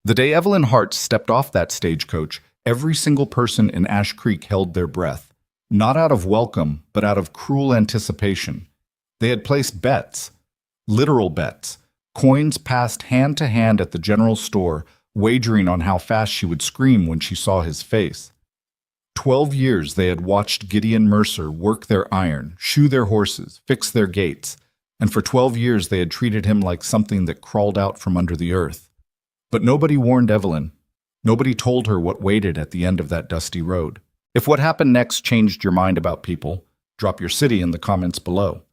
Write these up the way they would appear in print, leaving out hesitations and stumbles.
The day Evelyn Hart stepped off that stagecoach, every single person in Ash Creek held their breath, not out of welcome, but out of cruel anticipation. They had placed bets, literal bets, coins passed hand to hand at the general store, wagering on how fast she would scream when she saw his face. 12 years they had watched Gideon Mercer work their iron, shoe their horses, fix their gates, and for 12 years they had treated him like something that crawled out from under the earth. But nobody warned Evelyn. Nobody told her what waited at the end of that dusty road. If what happened next changed your mind about people, drop your city in the comments below.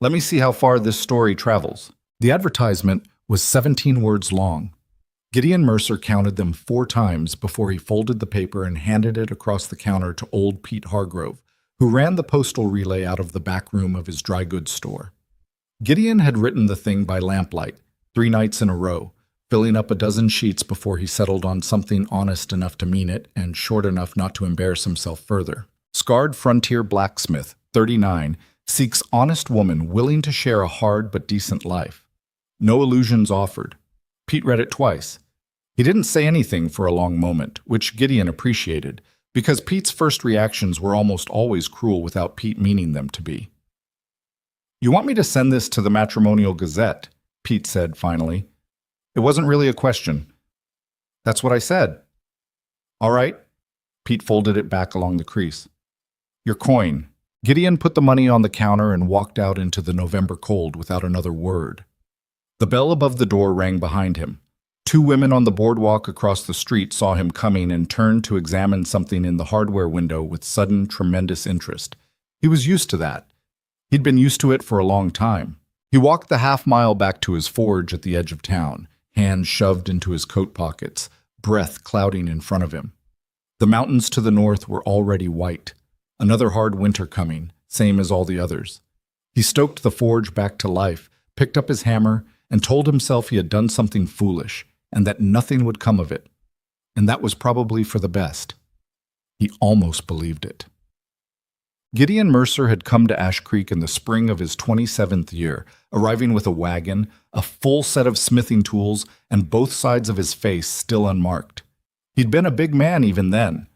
Let me see how far this story travels. The advertisement was 17 words long. Gideon Mercer counted them 4 times before he folded the paper and handed it across the counter to old Pete Hargrove, who ran the postal relay out of the back room of his dry goods store. Gideon had written the thing by lamplight, 3 nights in a row, filling up a dozen sheets before he settled on something honest enough to mean it and short enough not to embarrass himself further. Scarred frontier blacksmith, 39, seeks honest woman willing to share a hard but decent life. No illusions offered. Pete read it twice. He didn't say anything for a long moment, which Gideon appreciated, because Pete's first reactions were almost always cruel without Pete meaning them to be. "You want me to send this to the Matrimonial Gazette?" Pete said finally. "It wasn't really a question." "That's what I said." "All right." Pete folded it back along the crease. "Your coin." Gideon put the money on the counter and walked out into the November cold without another word. The bell above the door rang behind him. 2 women on the boardwalk across the street saw him coming and turned to examine something in the hardware window with sudden, tremendous interest. He was used to that. He'd been used to it for a long time. He walked the half-mile back to his forge at the edge of town, hands shoved into his coat pockets, breath clouding in front of him. The mountains to the north were already white. Another hard winter coming, same as all the others. He stoked the forge back to life, picked up his hammer, and told himself he had done something foolish, and that nothing would come of it. And that was probably for the best. He almost believed it. Gideon Mercer had come to Ash Creek in the spring of his 27th year, arriving with a wagon, a full set of smithing tools, and both sides of his face still unmarked. He'd been a big man even then,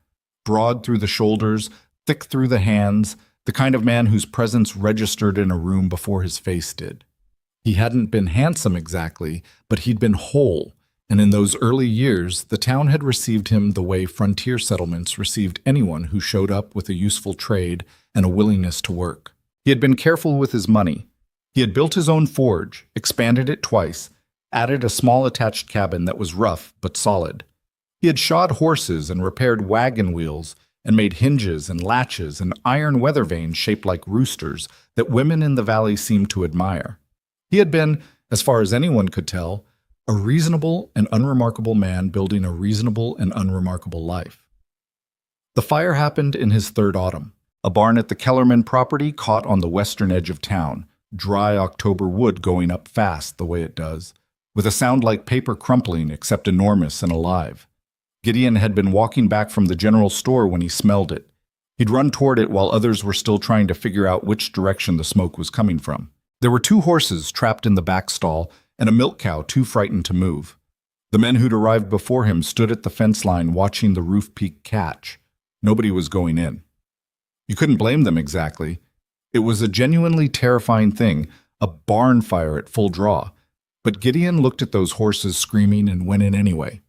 broad through the shoulders, thick through the hands, the kind of man whose presence registered in a room before his face did. He hadn't been handsome exactly, but he'd been whole, and in those early years, the town had received him the way frontier settlements received anyone who showed up with a useful trade and a willingness to work. He had been careful with his money. He had built his own forge, expanded it twice, added a small attached cabin that was rough but solid. He had shod horses and repaired wagon wheels and made hinges and latches and iron weather vanes shaped like roosters that women in the valley seemed to admire. He had been, as far as anyone could tell, a reasonable and unremarkable man building a reasonable and unremarkable life. The fire happened in his 3rd autumn. A barn at the Kellerman property caught on the western edge of town, dry October wood going up fast the way it does, with a sound like paper crumpling except enormous and alive. Gideon had been walking back from the general store when he smelled it. He'd run toward it while others were still trying to figure out which direction the smoke was coming from. There were 2 horses trapped in the back stall and a milk cow too frightened to move. The men who'd arrived before him stood at the fence line watching the roof peak catch. Nobody was going in. You couldn't blame them exactly. It was a genuinely terrifying thing, a barn fire at full draw. But Gideon looked at those horses screaming and went in anyway.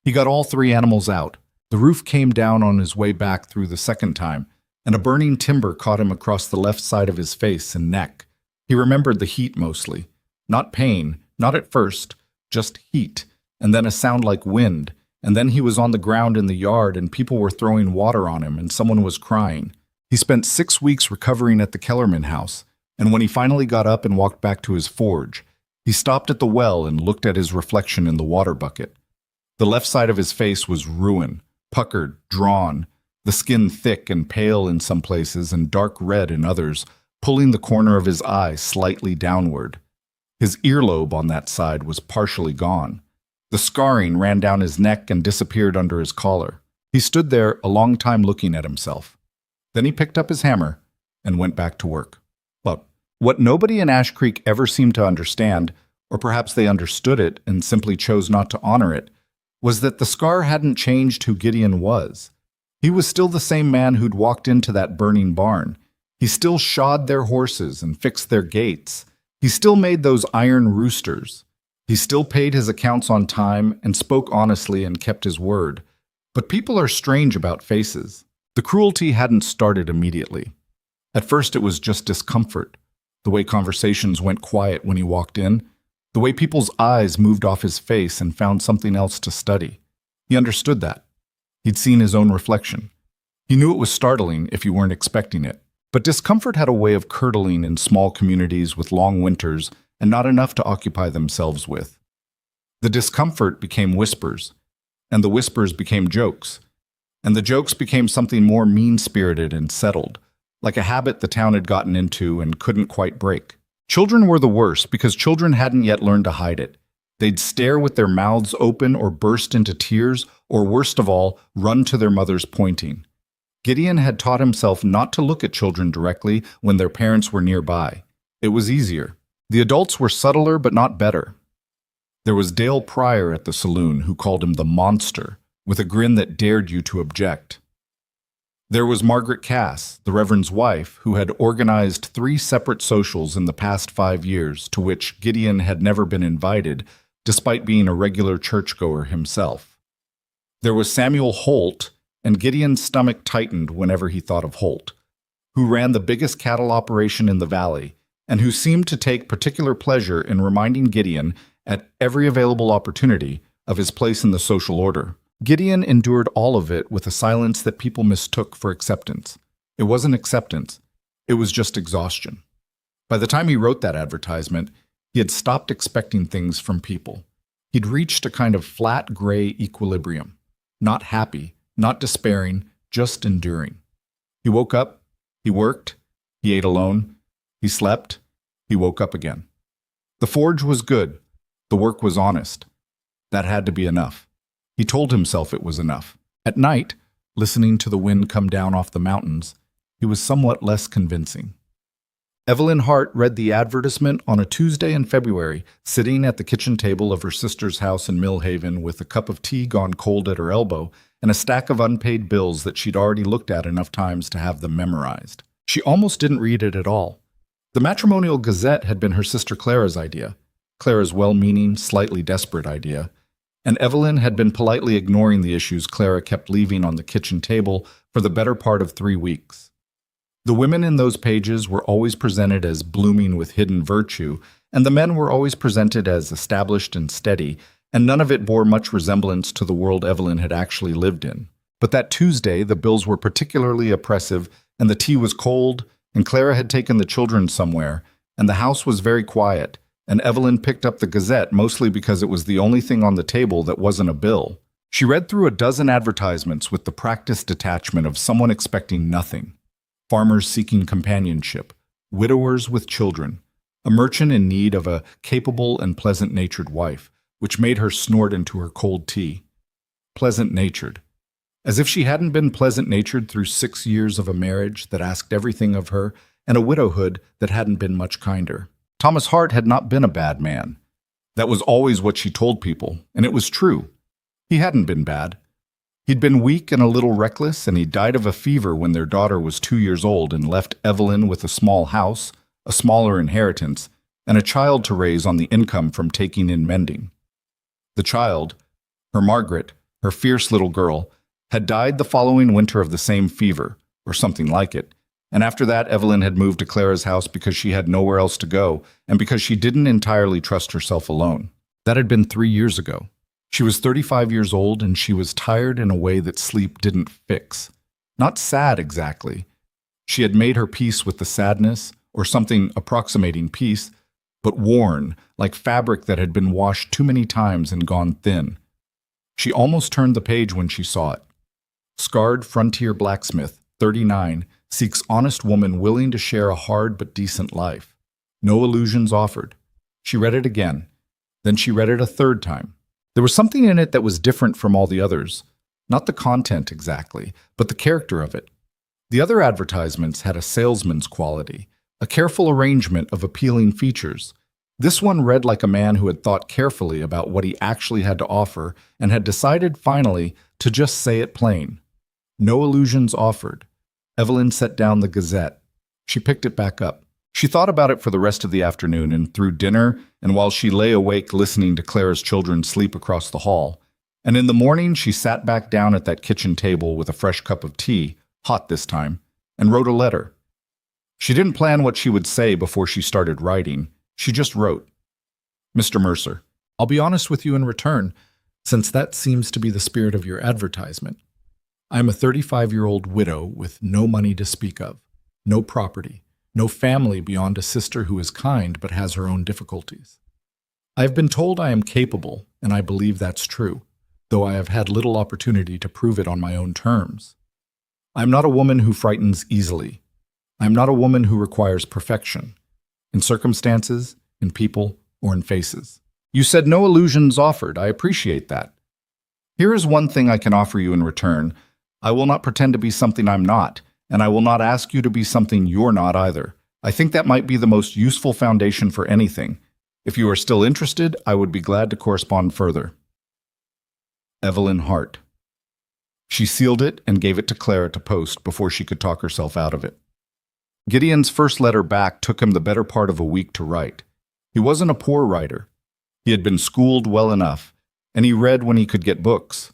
He got all 3 animals out. The roof came down on his way back through the second time, and a burning timber caught him across the left side of his face and neck. He remembered the heat mostly. Not pain, not at first, just heat, and then a sound like wind, and then he was on the ground in the yard and people were throwing water on him and someone was crying. He spent 6 weeks recovering at the Kellerman house, and when he finally got up and walked back to his forge, he stopped at the well and looked at his reflection in the water bucket. The left side of his face was ruin, puckered, drawn, the skin thick and pale in some places and dark red in others, pulling the corner of his eye slightly downward. His earlobe on that side was partially gone. The scarring ran down his neck and disappeared under his collar. He stood there a long time looking at himself. Then he picked up his hammer and went back to work. But what nobody in Ash Creek ever seemed to understand, or perhaps they understood it and simply chose not to honor it, was that the scar hadn't changed who Gideon was. He was still the same man who'd walked into that burning barn. He still shod their horses and fixed their gates. He still made those iron roosters. He still paid his accounts on time and spoke honestly and kept his word. But people are strange about faces. The cruelty hadn't started immediately. At first it was just discomfort. The way conversations went quiet when he walked in. The way people's eyes moved off his face and found something else to study. He understood that. He'd seen his own reflection. He knew it was startling if you weren't expecting it. But discomfort had a way of curdling in small communities with long winters and not enough to occupy themselves with. The discomfort became whispers, and the whispers became jokes, and the jokes became something more mean-spirited and settled, like a habit the town had gotten into and couldn't quite break. Children were the worst because children hadn't yet learned to hide it. They'd stare with their mouths open or burst into tears, or worst of all, run to their mothers pointing. Gideon had taught himself not to look at children directly when their parents were nearby. It was easier. The adults were subtler but not better. There was Dale Pryor at the saloon who called him the monster, with a grin that dared you to object. There was Margaret Cass, the Reverend's wife, who had organized 3 separate socials in the past 5 years to which Gideon had never been invited, despite being a regular churchgoer himself. There was Samuel Holt, and Gideon's stomach tightened whenever he thought of Holt, who ran the biggest cattle operation in the valley, and who seemed to take particular pleasure in reminding Gideon, at every available opportunity, of his place in the social order. Gideon endured all of it with a silence that people mistook for acceptance. It wasn't acceptance, it was just exhaustion. By the time he wrote that advertisement, he had stopped expecting things from people. He'd reached a kind of flat gray equilibrium, not happy, not despairing, just enduring. He woke up, he worked, he ate alone, he slept, he woke up again. The forge was good, the work was honest. That had to be enough. He told himself it was enough. At night, listening to the wind come down off the mountains, he was somewhat less convincing. Evelyn Hart read the advertisement on a Tuesday in February, sitting at the kitchen table of her sister's house in Millhaven with a cup of tea gone cold at her elbow and a stack of unpaid bills that she'd already looked at enough times to have them memorized. She almost didn't read it at all. The Matrimonial Gazette had been her sister Clara's idea, Clara's well-meaning, slightly desperate idea, and Evelyn had been politely ignoring the issues Clara kept leaving on the kitchen table for the better part of 3 weeks. The women in those pages were always presented as blooming with hidden virtue, and the men were always presented as established and steady, and none of it bore much resemblance to the world Evelyn had actually lived in. But that Tuesday, the bills were particularly oppressive, and the tea was cold, and Clara had taken the children somewhere, and the house was very quiet, and Evelyn picked up the Gazette mostly because it was the only thing on the table that wasn't a bill. She read through a dozen advertisements with the practiced detachment of someone expecting nothing. Farmers seeking companionship, widowers with children, a merchant in need of a capable and pleasant-natured wife, which made her snort into her cold tea. Pleasant-natured. As if she hadn't been pleasant-natured through 6 years of a marriage that asked everything of her, and a widowhood that hadn't been much kinder. Thomas Hart had not been a bad man. That was always what she told people, and it was true. He hadn't been bad. He'd been weak and a little reckless, and he died of a fever when their daughter was 2 years old and left Evelyn with a small house, a smaller inheritance, and a child to raise on the income from taking in mending. The child, her Margaret, her fierce little girl, had died the following winter of the same fever, or something like it, and after that Evelyn had moved to Clara's house because she had nowhere else to go, and because she didn't entirely trust herself alone. That had been 3 years ago. She was 35 years old, and she was tired in a way that sleep didn't fix. Not sad exactly. She had made her peace with the sadness, or something approximating peace, but worn, like fabric that had been washed too many times and gone thin. She almost turned the page when she saw it. Scarred frontier blacksmith, 39, seeks honest woman willing to share a hard but decent life. No illusions offered. She read it again. Then she read it a third time. There was something in it that was different from all the others. Not the content exactly, but the character of it. The other advertisements had a salesman's quality, a careful arrangement of appealing features. This one read like a man who had thought carefully about what he actually had to offer and had decided finally to just say it plain. No illusions offered. Evelyn set down the Gazette. She picked it back up. She thought about it for the rest of the afternoon and through dinner and while she lay awake listening to Clara's children sleep across the hall. And in the morning she sat back down at that kitchen table with a fresh cup of tea, hot this time, and wrote a letter. She didn't plan what she would say before she started writing. She just wrote, "Mr. Mercer, I'll be honest with you in return, since that seems to be the spirit of your advertisement. I am a 35-year-old widow with no money to speak of, no property, no family beyond a sister who is kind but has her own difficulties. I have been told I am capable, and I believe that's true, though I have had little opportunity to prove it on my own terms. I am not a woman who frightens easily. I am not a woman who requires perfection, in circumstances, in people, or in faces. You said no illusions offered. I appreciate that. Here is one thing I can offer you in return. I will not pretend to be something I'm not, and I will not ask you to be something you're not either. I think that might be the most useful foundation for anything. If you are still interested, I would be glad to correspond further. Evelyn Hart." She sealed it and gave it to Clara to post before she could talk herself out of it. Gideon's first letter back took him the better part of a week to write. He wasn't a poor writer. He had been schooled well enough, and he read when he could get books,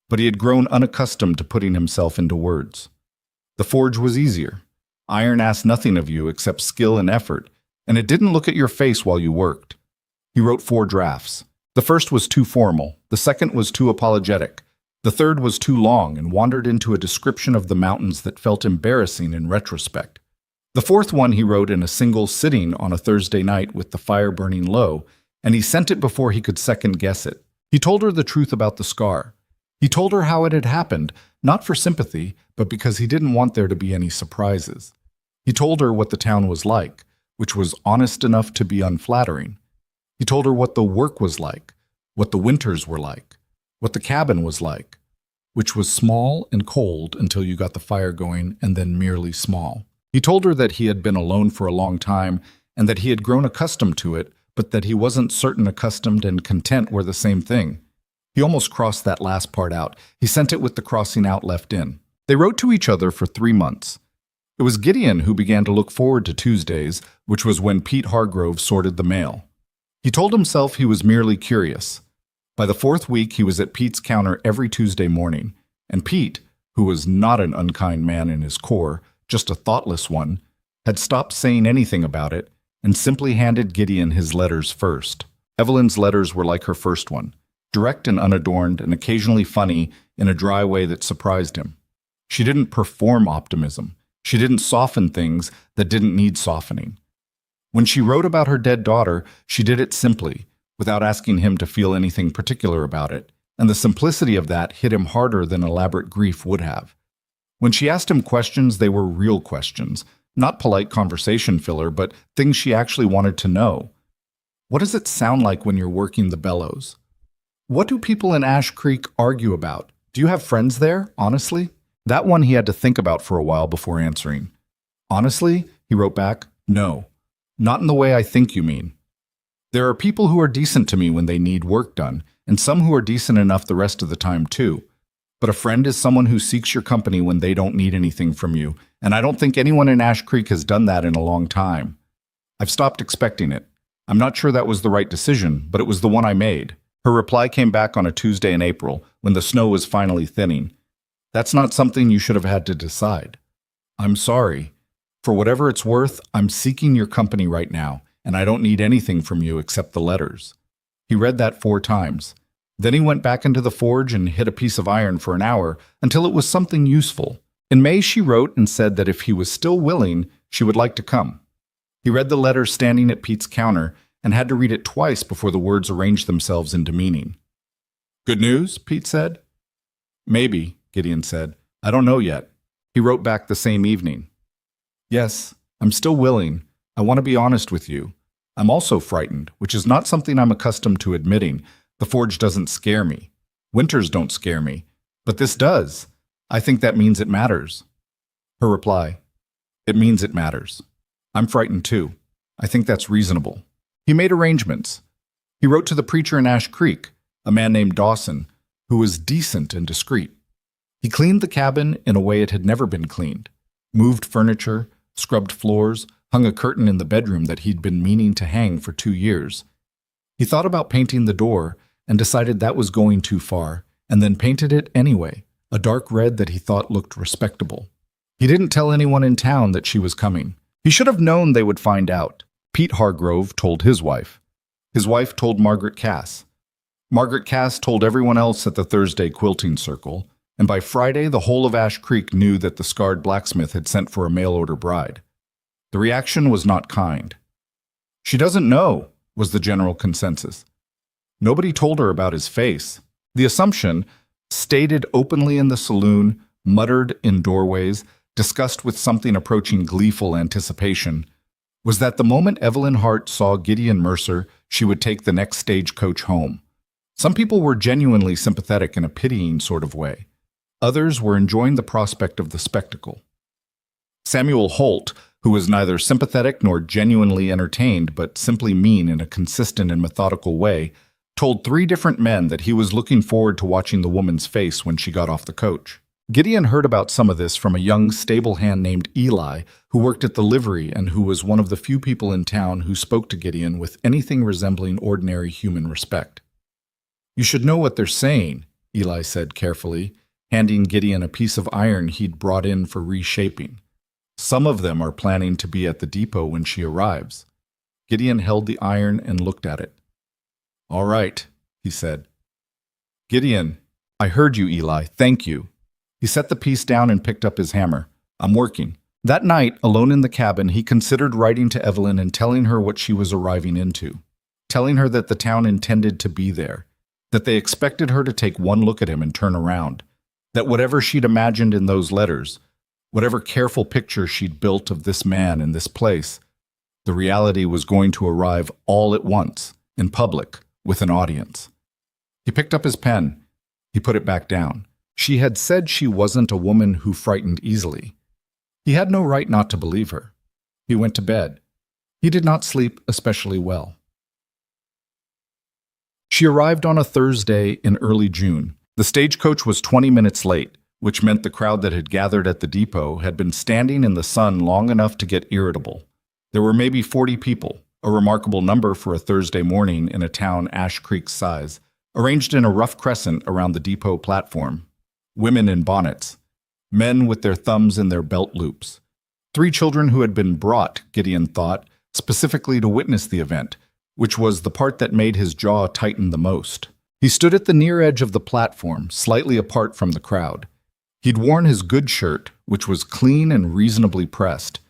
but he had grown unaccustomed to putting himself into words. The forge was easier. Iron asked nothing of you except skill and effort, and it didn't look at your face while you worked. He wrote 4 drafts. The first was too formal, the second was too apologetic, the third was too long and wandered into a description of the mountains that felt embarrassing in retrospect. The fourth one he wrote in a single sitting on a Thursday night with the fire burning low, and he sent it before he could second-guess it. He told her the truth about the scar. He told her how it had happened, not for sympathy, but because he didn't want there to be any surprises. He told her what the town was like, which was honest enough to be unflattering. He told her what the work was like, what the winters were like, what the cabin was like, which was small and cold until you got the fire going and then merely small. He told her that he had been alone for a long time and that he had grown accustomed to it, but that he wasn't certain accustomed and content were the same thing. He almost crossed that last part out. He sent it with the crossing out left in. They wrote to each other for 3 months. It was Gideon who began to look forward to Tuesdays, which was when Pete Hargrove sorted the mail. He told himself he was merely curious. By the 4th week, he was at Pete's counter every Tuesday morning, and Pete, who was not an unkind man in his core, just a thoughtless one, had stopped saying anything about it and simply handed Gideon his letters first. Evelyn's letters were like her first one, direct and unadorned and occasionally funny in a dry way that surprised him. She didn't perform optimism. She didn't soften things that didn't need softening. When she wrote about her dead daughter, she did it simply, without asking him to feel anything particular about it, and the simplicity of that hit him harder than elaborate grief would have. When she asked him questions, they were real questions, not polite conversation filler, but things she actually wanted to know. What does it sound like when you're working the bellows? What do people in Ash Creek argue about? Do you have friends there, honestly? That one he had to think about for a while before answering. Honestly, he wrote back, no, not in the way I think you mean. There are people who are decent to me when they need work done, and some who are decent enough the rest of the time too. But a friend is someone who seeks your company when they don't need anything from you, and I don't think anyone in Ash Creek has done that in a long time. I've stopped expecting it. I'm not sure that was the right decision, but it was the one I made. Her reply came back on a Tuesday in April, when the snow was finally thinning. That's not something you should have had to decide. I'm sorry. For whatever it's worth, I'm seeking your company right now, and I don't need anything from you except the letters. He read that 4 times. Then he went back into the forge and hit a piece of iron for an hour until it was something useful. In May, she wrote and said that if he was still willing, she would like to come. He read the letter standing at Pete's counter and had to read it twice before the words arranged themselves into meaning. Good news? Pete said. Maybe, Gideon said. I don't know yet. He wrote back the same evening. Yes, I'm still willing. I want to be honest with you. I'm also frightened, which is not something I'm accustomed to admitting. The forge doesn't scare me. Winters don't scare me. But this does. I think that means it matters. Her reply. It means it matters. I'm frightened too. I think that's reasonable. He made arrangements. He wrote to the preacher in Ash Creek, a man named Dawson, who was decent and discreet. He cleaned the cabin in a way it had never been cleaned, moved furniture, scrubbed floors, hung a curtain in the bedroom that he'd been meaning to hang for 2 years. He thought about painting the door and decided that was going too far, and then painted it anyway, a dark red that he thought looked respectable. He didn't tell anyone in town that she was coming. He should have known they would find out. Pete Hargrove told his wife. His wife told Margaret Cass. Margaret Cass told everyone else at the Thursday quilting circle, and by Friday the whole of Ash Creek knew that the scarred blacksmith had sent for a mail-order bride. The reaction was not kind. "She doesn't know," was the general consensus. Nobody told her about his face. The assumption, stated openly in the saloon, muttered in doorways, discussed with something approaching gleeful anticipation, was that the moment Evelyn Hart saw Gideon Mercer, she would take the next stagecoach home. Some people were genuinely sympathetic in a pitying sort of way. Others were enjoying the prospect of the spectacle. Samuel Holt, who was neither sympathetic nor genuinely entertained but simply mean in a consistent and methodical way, told 3 different men that he was looking forward to watching the woman's face when she got off the coach. Gideon heard about some of this from a young stable hand named Eli, who worked at the livery and who was one of the few people in town who spoke to Gideon with anything resembling ordinary human respect. "You should know what they're saying," Eli said carefully, handing Gideon a piece of iron he'd brought in for reshaping. "Some of them are planning to be at the depot when she arrives." Gideon held the iron and looked at it. "All right," he said. "Gideon, I heard you, Eli. Thank you." He set the piece down and picked up his hammer. "I'm working." That night, alone in the cabin, he considered writing to Evelyn and telling her what she was arriving into. Telling her that the town intended to be there, that they expected her to take one look at him and turn around, that whatever she'd imagined in those letters, whatever careful picture she'd built of this man in this place, the reality was going to arrive all at once, in public, with an audience. He picked up his pen. He put it back down. She had said she wasn't a woman who frightened easily. He had no right not to believe her. He went to bed. He did not sleep especially well. She arrived on a Thursday in early June. The stagecoach was 20 minutes late, which meant the crowd that had gathered at the depot had been standing in the sun long enough to get irritable. There were maybe 40 people, a remarkable number for a Thursday morning in a town Ash Creek's size, arranged in a rough crescent around the depot platform. Women in bonnets, men with their thumbs in their belt loops. 3 children who had been brought, Gideon thought, specifically to witness the event, which was the part that made his jaw tighten the most. He stood at the near edge of the platform, slightly apart from the crowd. He'd worn his good shirt, which was clean and reasonably pressed.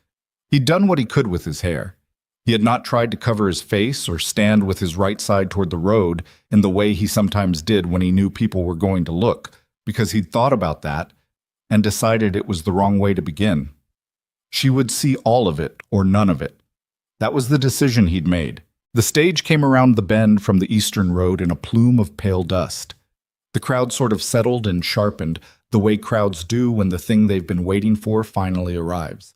He'd done what he could with his hair. He had not tried to cover his face or stand with his right side toward the road in the way he sometimes did when he knew people were going to look, because he'd thought about that and decided it was the wrong way to begin. She would see all of it or none of it. That was the decision he'd made. The stage came around the bend from the eastern road in a plume of pale dust. The crowd sort of settled and sharpened, the way crowds do when the thing they've been waiting for finally arrives.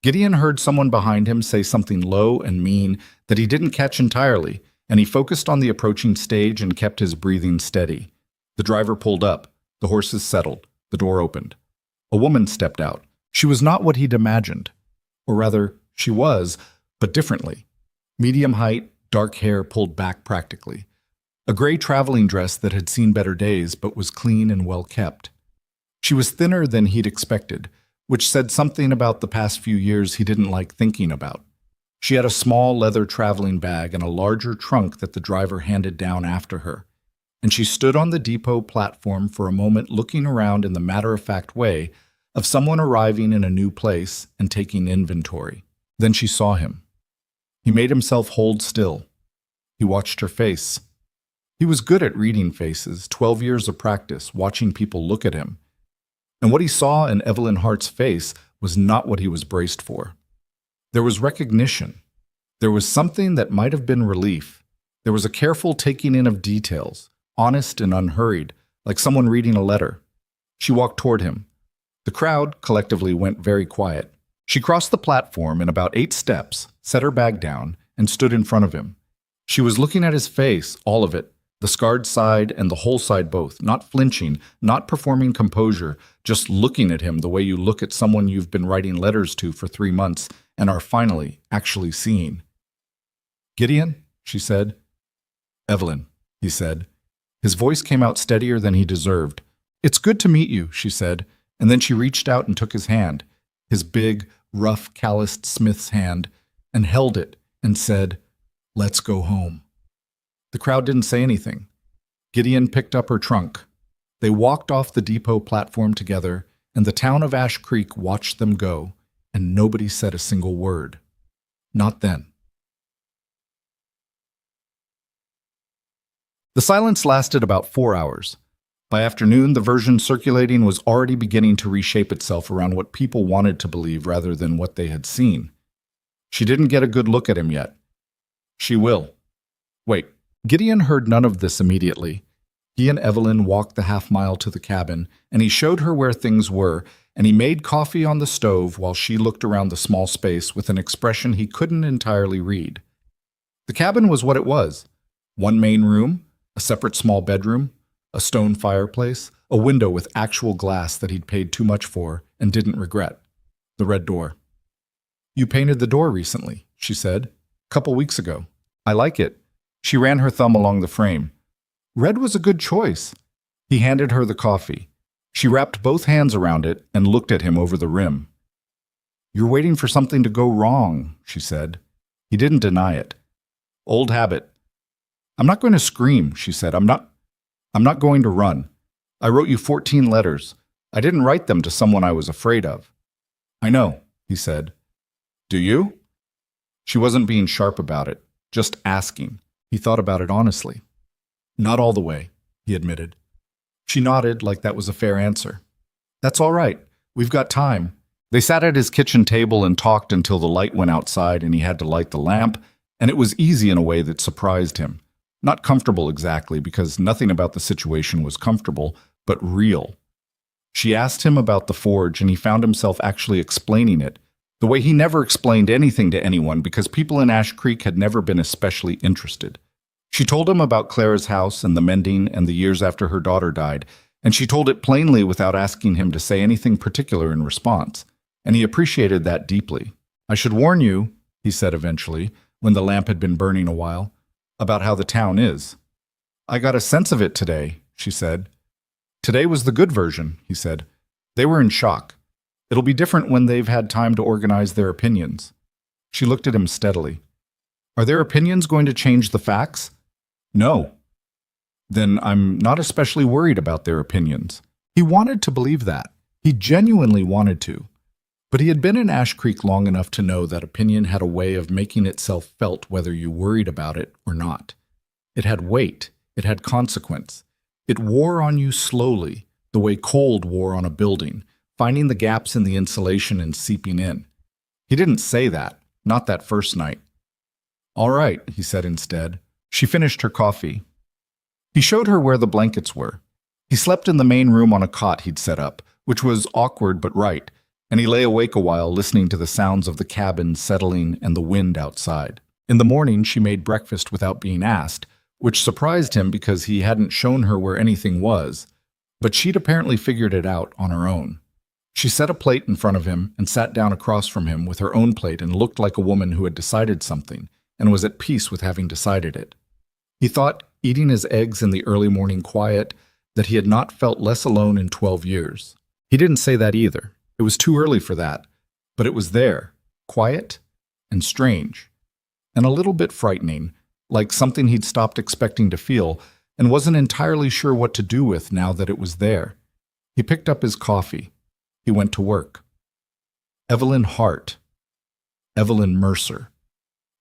Gideon heard someone behind him say something low and mean that he didn't catch entirely, and he focused on the approaching stage and kept his breathing steady. The driver pulled up. The horses settled. The door opened. A woman stepped out. She was not what he'd imagined. Or rather, she was, but differently. Medium height, dark hair pulled back practically. A gray traveling dress that had seen better days but was clean and well kept. She was thinner than he'd expected, which said something about the past few years he didn't like thinking about. She had a small leather traveling bag and a larger trunk that the driver handed down after her, and she stood on the depot platform for a moment looking around in the matter-of-fact way of someone arriving in a new place and taking inventory. Then she saw him. He made himself hold still. He watched her face. He was good at reading faces, 12 years of practice, watching people look at him. And what he saw in Evelyn Hart's face was not what he was braced for. There was recognition. There was something that might have been relief. There was a careful taking in of details, honest and unhurried, like someone reading a letter. She walked toward him. The crowd collectively went very quiet. She crossed the platform in about 8 steps, set her bag down, and stood in front of him. She was looking at his face, all of it, the scarred side and the whole side both, not flinching, not performing composure, just looking at him the way you look at someone you've been writing letters to for 3 months and are finally actually seeing. "Gideon," she said. "Evelyn," he said. His voice came out steadier than he deserved. "It's good to meet you," she said, and then she reached out and took his hand, his big, rough, calloused Smith's hand, and held it and said, "Let's go home." The crowd didn't say anything. Gideon picked up her trunk. They walked off the depot platform together, and the town of Ash Creek watched them go, and nobody said a single word. Not then. The silence lasted about 4 hours. By afternoon, the version circulating was already beginning to reshape itself around what people wanted to believe rather than what they had seen. She didn't get a good look at him yet. She will. Wait. Gideon heard none of this immediately. He and Evelyn walked the half-mile to the cabin, and he showed her where things were, and he made coffee on the stove while she looked around the small space with an expression he couldn't entirely read. The cabin was what it was. One main room, a separate small bedroom, a stone fireplace, a window with actual glass that he'd paid too much for and didn't regret. The red door. "You painted the door recently," she said. "Couple weeks ago. I like it." She ran her thumb along the frame. "Red was a good choice." He handed her the coffee. She wrapped both hands around it and looked at him over the rim. "You're waiting for something to go wrong," she said. He didn't deny it. "Old habit." "I'm not going to scream," she said. I'm not going to run. I wrote you 14 letters. I didn't write them to someone I was afraid of." "I know," he said. "Do you?" She wasn't being sharp about it, just asking. He thought about it honestly. "Not all the way," he admitted. She nodded like that was a fair answer. "That's all right. We've got time." They sat at his kitchen table and talked until the light went outside and he had to light the lamp, and it was easy in a way that surprised him. Not comfortable exactly, because nothing about the situation was comfortable, but real. She asked him about the forge, and he found himself actually explaining it, the way he never explained anything to anyone because people in Ash Creek had never been especially interested. She told him about Clara's house and the mending and the years after her daughter died, and she told it plainly without asking him to say anything particular in response, and he appreciated that deeply. "I should warn you," he said eventually, when the lamp had been burning a while, "about how the town is." "I got a sense of it today," she said. "Today was the good version," he said. "They were in shock. It'll be different when they've had time to organize their opinions." She looked at him steadily. "Are their opinions going to change the facts?" "No." "Then I'm not especially worried about their opinions." He wanted to believe that. He genuinely wanted to. But he had been in Ash Creek long enough to know that opinion had a way of making itself felt whether you worried about it or not. It had weight. It had consequence. It wore on you slowly, the way cold wore on a building, finding the gaps in the insulation and seeping in. He didn't say that, not that first night. "All right," he said instead. She finished her coffee. He showed her where the blankets were. He slept in the main room on a cot he'd set up, which was awkward but right, and he lay awake a while listening to the sounds of the cabin settling and the wind outside. In the morning, she made breakfast without being asked, which surprised him because he hadn't shown her where anything was, but she'd apparently figured it out on her own. She set a plate in front of him and sat down across from him with her own plate and looked like a woman who had decided something and was at peace with having decided it. He thought, eating his eggs in the early morning quiet, that he had not felt less alone in 12 years. He didn't say that either. It was too early for that. But it was there, quiet and strange, and a little bit frightening, like something he'd stopped expecting to feel and wasn't entirely sure what to do with now that it was there. He picked up his coffee. He went to work. Evelyn Hart. Evelyn Mercer.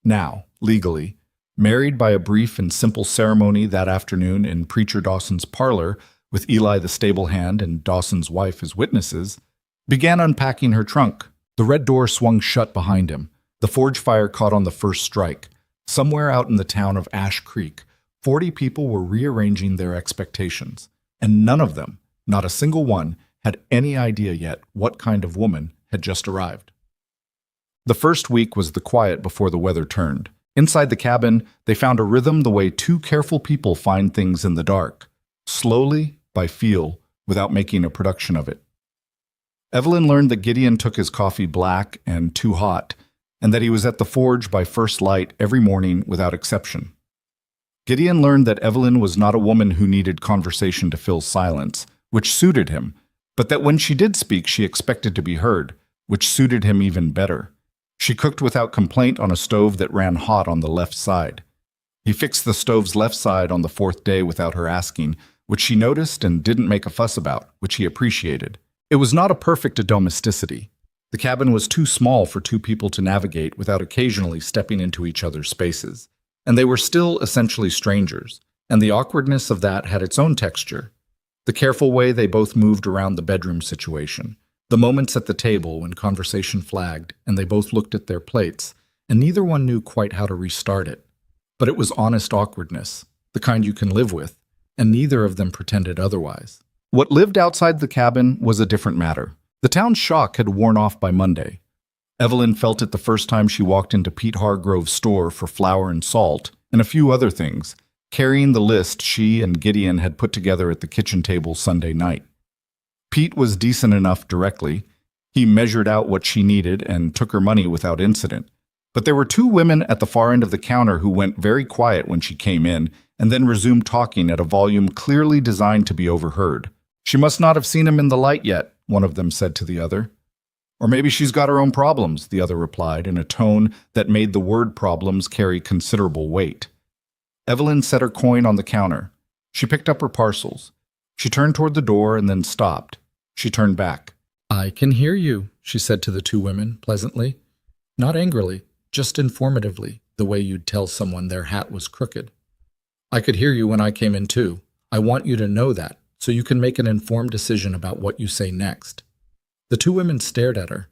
Now, legally, married by a brief and simple ceremony that afternoon in Preacher Dawson's parlor, with Eli the stable hand and Dawson's wife as witnesses, began unpacking her trunk. The red door swung shut behind him. The forge fire caught on the first strike. Somewhere out in the town of Ash Creek, 40 people were rearranging their expectations, and none of them, not a single one, had any idea yet what kind of woman had just arrived. The first week was the quiet before the weather turned. Inside the cabin, they found a rhythm the way two careful people find things in the dark, slowly, by feel, without making a production of it. Evelyn learned that Gideon took his coffee black and too hot, and that he was at the forge by first light every morning without exception. Gideon learned that Evelyn was not a woman who needed conversation to fill silence, which suited him, but that when she did speak, she expected to be heard, which suited him even better. She cooked without complaint on a stove that ran hot on the left side. He fixed the stove's left side on the fourth day without her asking, which she noticed and didn't make a fuss about, which he appreciated. It was not a perfect domesticity. The cabin was too small for two people to navigate without occasionally stepping into each other's spaces, and they were still essentially strangers, and the awkwardness of that had its own texture. The careful way they both moved around the bedroom situation, the moments at the table when conversation flagged and they both looked at their plates, and neither one knew quite how to restart it. But it was honest awkwardness, the kind you can live with, and neither of them pretended otherwise. What lived outside the cabin was a different matter. The town's shock had worn off by Monday. Evelyn felt it the first time she walked into Pete Hargrove's store for flour and salt, and a few other things, carrying the list she and Gideon had put together at the kitchen table Sunday night. Pete was decent enough directly. He measured out what she needed and took her money without incident. But there were two women at the far end of the counter who went very quiet when she came in and then resumed talking at a volume clearly designed to be overheard. "She must not have seen him in the light yet," one of them said to the other. "Or maybe she's got her own problems," the other replied in a tone that made the word problems carry considerable weight. Evelyn set her coin on the counter. She picked up her parcels. She turned toward the door and then stopped. She turned back. "I can hear you," she said to the two women, pleasantly. Not angrily, just informatively, the way you'd tell someone their hat was crooked. "I could hear you when I came in too. I want you to know that, so you can make an informed decision about what you say next." The two women stared at her.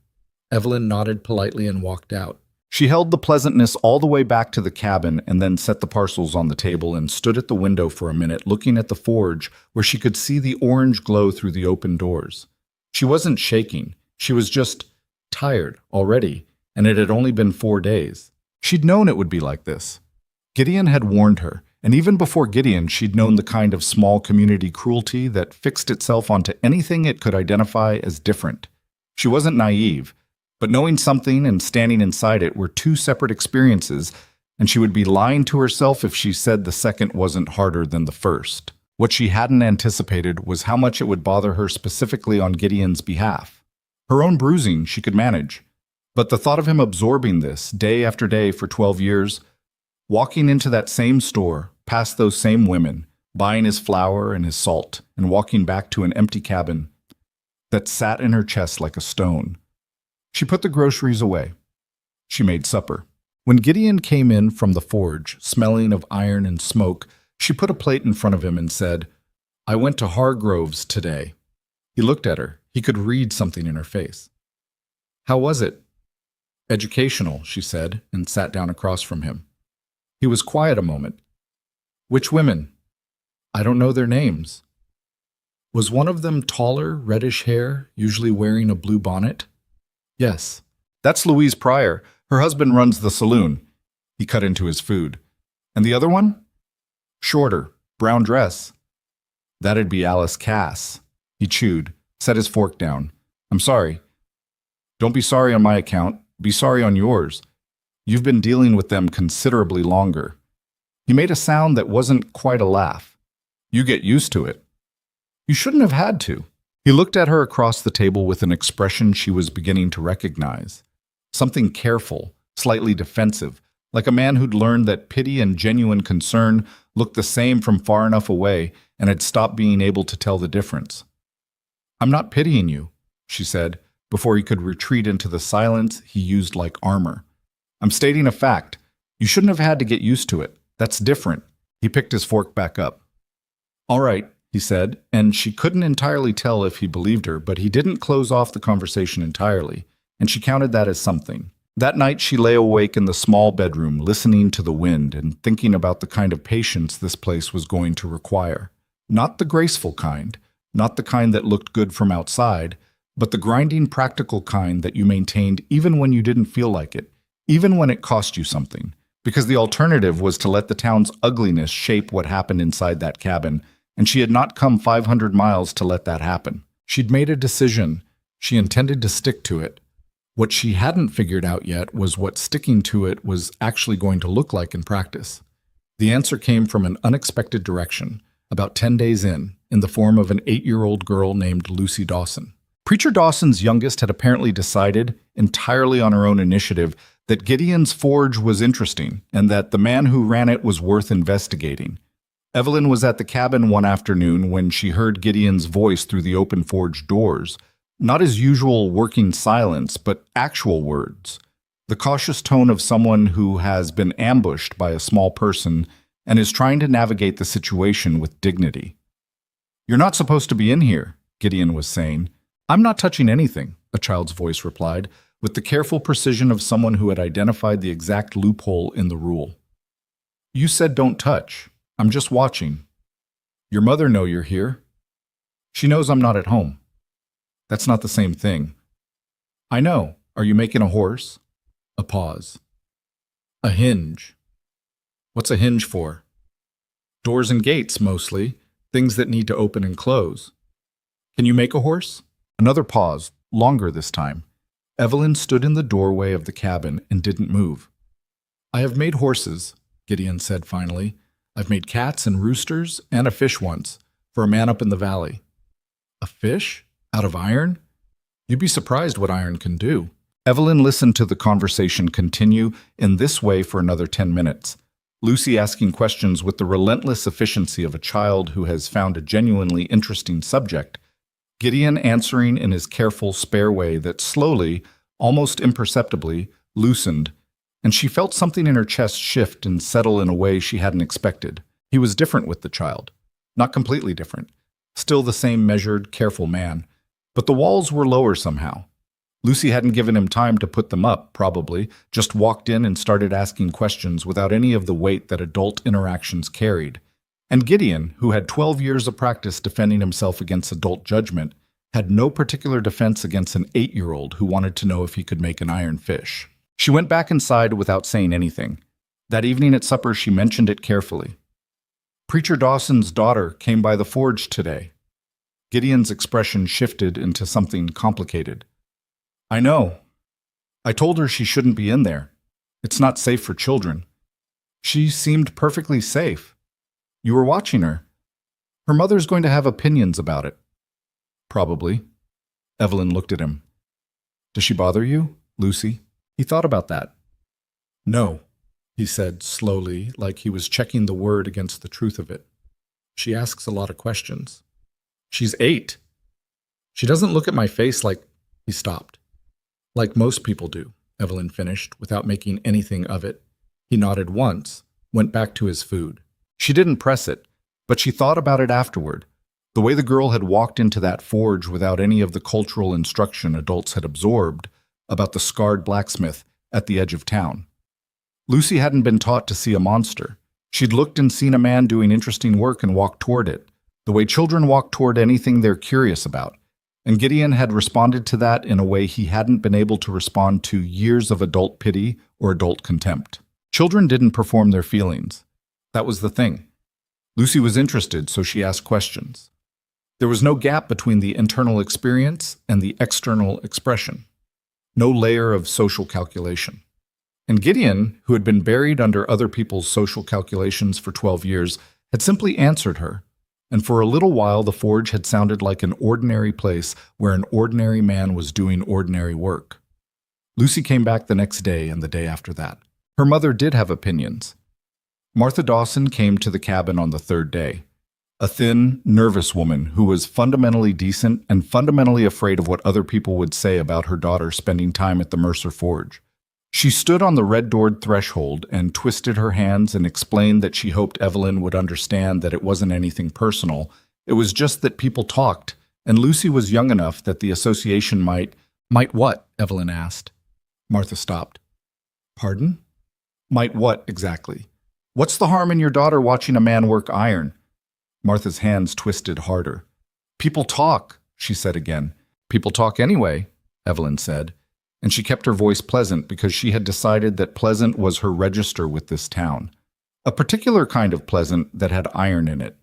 Evelyn nodded politely and walked out. She held the pleasantness all the way back to the cabin and then set the parcels on the table and stood at the window for a minute looking at the forge where she could see the orange glow through the open doors. She wasn't shaking. She was just tired already, and it had only been 4 days. She'd known it would be like this. Gideon had warned her, and even before Gideon, she'd known the kind of small community cruelty that fixed itself onto anything it could identify as different. She wasn't naive. But knowing something and standing inside it were two separate experiences, and she would be lying to herself if she said the second wasn't harder than the first. What she hadn't anticipated was how much it would bother her specifically on Gideon's behalf. Her own bruising she could manage, but the thought of him absorbing this day after day for 12 years, walking into that same store, past those same women, buying his flour and his salt, and walking back to an empty cabin that sat in her chest like a stone. She put the groceries away. She made supper. When Gideon came in from the forge, smelling of iron and smoke, she put a plate in front of him and said, "I went to Hargrove's today." He looked at her. He could read something in her face. "How was it?" "Educational," she said, and sat down across from him. He was quiet a moment. "Which women?" "I don't know their names." "Was one of them taller, reddish hair, usually wearing a blue bonnet?" "Yes. That's Louise Pryor. Her husband runs the saloon." He cut into his food. "And the other one?" "Shorter, brown dress." "That'd be Alice Cass." He chewed, set his fork down. "I'm sorry." "Don't be sorry on my account. Be sorry on yours. You've been dealing with them considerably longer." He made a sound that wasn't quite a laugh. "You get used to it." "You shouldn't have had to." He looked at her across the table with an expression she was beginning to recognize. Something careful, slightly defensive, like a man who'd learned that pity and genuine concern looked the same from far enough away and had stopped being able to tell the difference. "I'm not pitying you," she said, before he could retreat into the silence he used like armor. "I'm stating a fact. You shouldn't have had to get used to it. That's different." He picked his fork back up. "All right," he said, and she couldn't entirely tell if he believed her, but he didn't close off the conversation entirely, and she counted that as something. That night she lay awake in the small bedroom, listening to the wind and thinking about the kind of patience this place was going to require. Not the graceful kind, not the kind that looked good from outside, but the grinding practical kind that you maintained even when you didn't feel like it, even when it cost you something, because the alternative was to let the town's ugliness shape what happened inside that cabin, and she had not come 500 miles to let that happen. She'd made a decision. She intended to stick to it. What she hadn't figured out yet was what sticking to it was actually going to look like in practice. The answer came from an unexpected direction, about 10 days in the form of an 8-year-old girl named Lucy Dawson. Preacher Dawson's youngest had apparently decided, entirely on her own initiative, that Gideon's forge was interesting and that the man who ran it was worth investigating. Evelyn was at the cabin one afternoon when she heard Gideon's voice through the open forge doors. Not his usual working silence, but actual words. The cautious tone of someone who has been ambushed by a small person and is trying to navigate the situation with dignity. "You're not supposed to be in here," Gideon was saying. "I'm not touching anything," a child's voice replied, with the careful precision of someone who had identified the exact loophole in the rule. "You said don't touch. I'm just watching. Your mother know you're here. She knows I'm not at home." "That's not the same thing." "I know. Are you making a horse?" A pause. "A hinge." "What's a hinge for?" "Doors and gates, mostly. Things that need to open and close." "Can you make a horse?" Another pause, longer this time. Evelyn stood in the doorway of the cabin and didn't move. "I have made horses," Gideon said finally. "I've made cats and roosters and a fish once, for a man up in the valley." "A fish? Out of iron?" "You'd be surprised what iron can do." Evelyn listened to the conversation continue in this way for another 10 minutes. Lucy asking questions with the relentless efficiency of a child who has found a genuinely interesting subject. Gideon answering in his careful, spare way that slowly, almost imperceptibly, loosened, and she felt something in her chest shift and settle in a way she hadn't expected. He was different with the child. Not completely different. Still the same measured, careful man. But the walls were lower somehow. Lucy hadn't given him time to put them up, probably, just walked in and started asking questions without any of the weight that adult interactions carried. And Gideon, who had 12 years of practice defending himself against adult judgment, had no particular defense against an 8-year-old who wanted to know if he could make an iron fish. She went back inside without saying anything. That evening at supper, she mentioned it carefully. "Preacher Dawson's daughter came by the forge today." Gideon's expression shifted into something complicated. "I know. I told her she shouldn't be in there. It's not safe for children. She seemed perfectly safe. You were watching her. Her mother's going to have opinions about it." "Probably." Evelyn looked at him. "Does she bother you, Lucy?" He thought about that. "No," he said slowly, like he was checking the word against the truth of it. "She asks a lot of questions. She's 8. She doesn't look at my face like—" He stopped. "Like most people do," Evelyn finished, without making anything of it. He nodded once, went back to his food. She didn't press it, but she thought about it afterward. The way the girl had walked into that forge without any of the cultural instruction adults had absorbed about the scarred blacksmith at the edge of town. Lucy hadn't been taught to see a monster. She'd looked and seen a man doing interesting work and walked toward it, the way children walk toward anything they're curious about. And Gideon had responded to that in a way he hadn't been able to respond to years of adult pity or adult contempt. Children didn't perform their feelings. That was the thing. Lucy was interested, so she asked questions. There was no gap between the internal experience and the external expression. No layer of social calculation. And Gideon, who had been buried under other people's social calculations for 12 years, had simply answered her. And for a little while, the forge had sounded like an ordinary place where an ordinary man was doing ordinary work. Lucy came back the next day and the day after that. Her mother did have opinions. Martha Dawson came to the cabin on the 3rd day. A thin, nervous woman who was fundamentally decent and fundamentally afraid of what other people would say about her daughter spending time at the Mercer Forge. She stood on the red-doored threshold and twisted her hands and explained that she hoped Evelyn would understand that it wasn't anything personal. It was just that people talked, and Lucy was young enough that the association might— "Might what?" Evelyn asked. Martha stopped. "Pardon?" "Might what, exactly? What's the harm in your daughter watching a man work iron?" Martha's hands twisted harder. "People talk," she said again. "People talk anyway," Evelyn said. and she kept her voice pleasant because she had decided that pleasant was her register with this town. A particular kind of pleasant that had iron in it.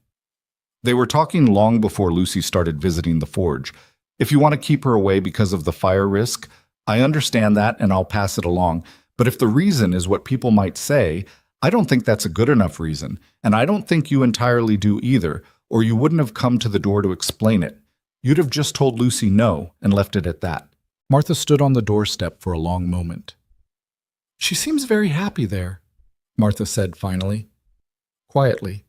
They were talking long before Lucy started visiting the forge. If you want to keep her away because of the fire risk, I understand that and I'll pass it along. But if the reason is what people might say, I don't think that's a good enough reason, and I don't think you entirely do either, or you wouldn't have come to the door to explain it. You'd have just told Lucy no and left it at that. Martha stood on the doorstep for a long moment. She seems very happy there, Martha said finally, quietly.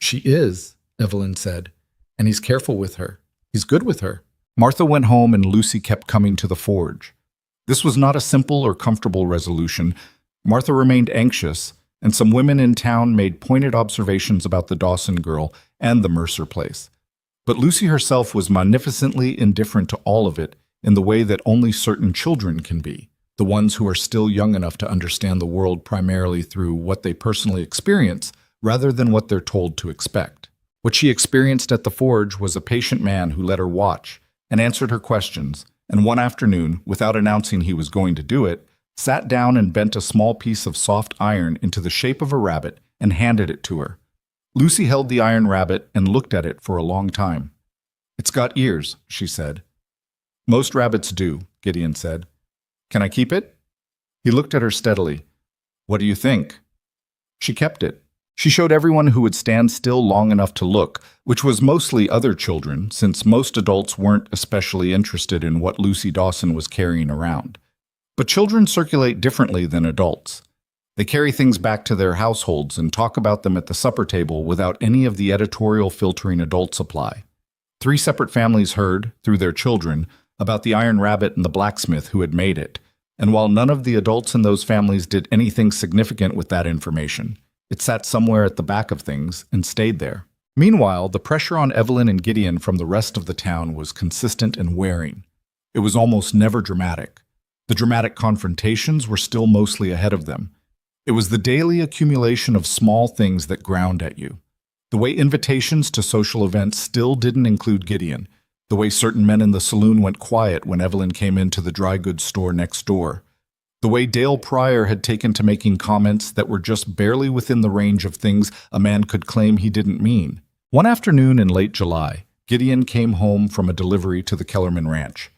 She is, Evelyn said, and he's careful with her. He's good with her. Martha went home and Lucy kept coming to the forge. This was not a simple or comfortable resolution. Martha remained anxious, and some women in town made pointed observations about the Dawson girl and the Mercer place. But Lucy herself was magnificently indifferent to all of it in the way that only certain children can be, the ones who are still young enough to understand the world primarily through what they personally experience rather than what they're told to expect. What she experienced at the forge was a patient man who let her watch and answered her questions, and one afternoon, without announcing he was going to do it, sat down and bent a small piece of soft iron into the shape of a rabbit and handed it to her. Lucy held the iron rabbit and looked at it for a long time. "It's got ears," she said. "Most rabbits do," Gideon said. "Can I keep it?" He looked at her steadily. "What do you think?" She kept it. She showed everyone who would stand still long enough to look, which was mostly other children, since most adults weren't especially interested in what Lucy Dawson was carrying around. But children circulate differently than adults. They carry things back to their households and talk about them at the supper table without any of the editorial filtering adults apply. 3 separate families heard, through their children, about the iron rabbit and the blacksmith who had made it, and while none of the adults in those families did anything significant with that information, it sat somewhere at the back of things and stayed there. Meanwhile, the pressure on Evelyn and Gideon from the rest of the town was consistent and wearing. It was almost never dramatic. The dramatic confrontations were still mostly ahead of them. It was the daily accumulation of small things that ground at you. The way invitations to social events still didn't include Gideon. The way certain men in the saloon went quiet when Evelyn came into the dry goods store next door. The way Dale Pryor had taken to making comments that were just barely within the range of things a man could claim he didn't mean. One afternoon in late July, Gideon came home from a delivery to the Kellerman Ranch.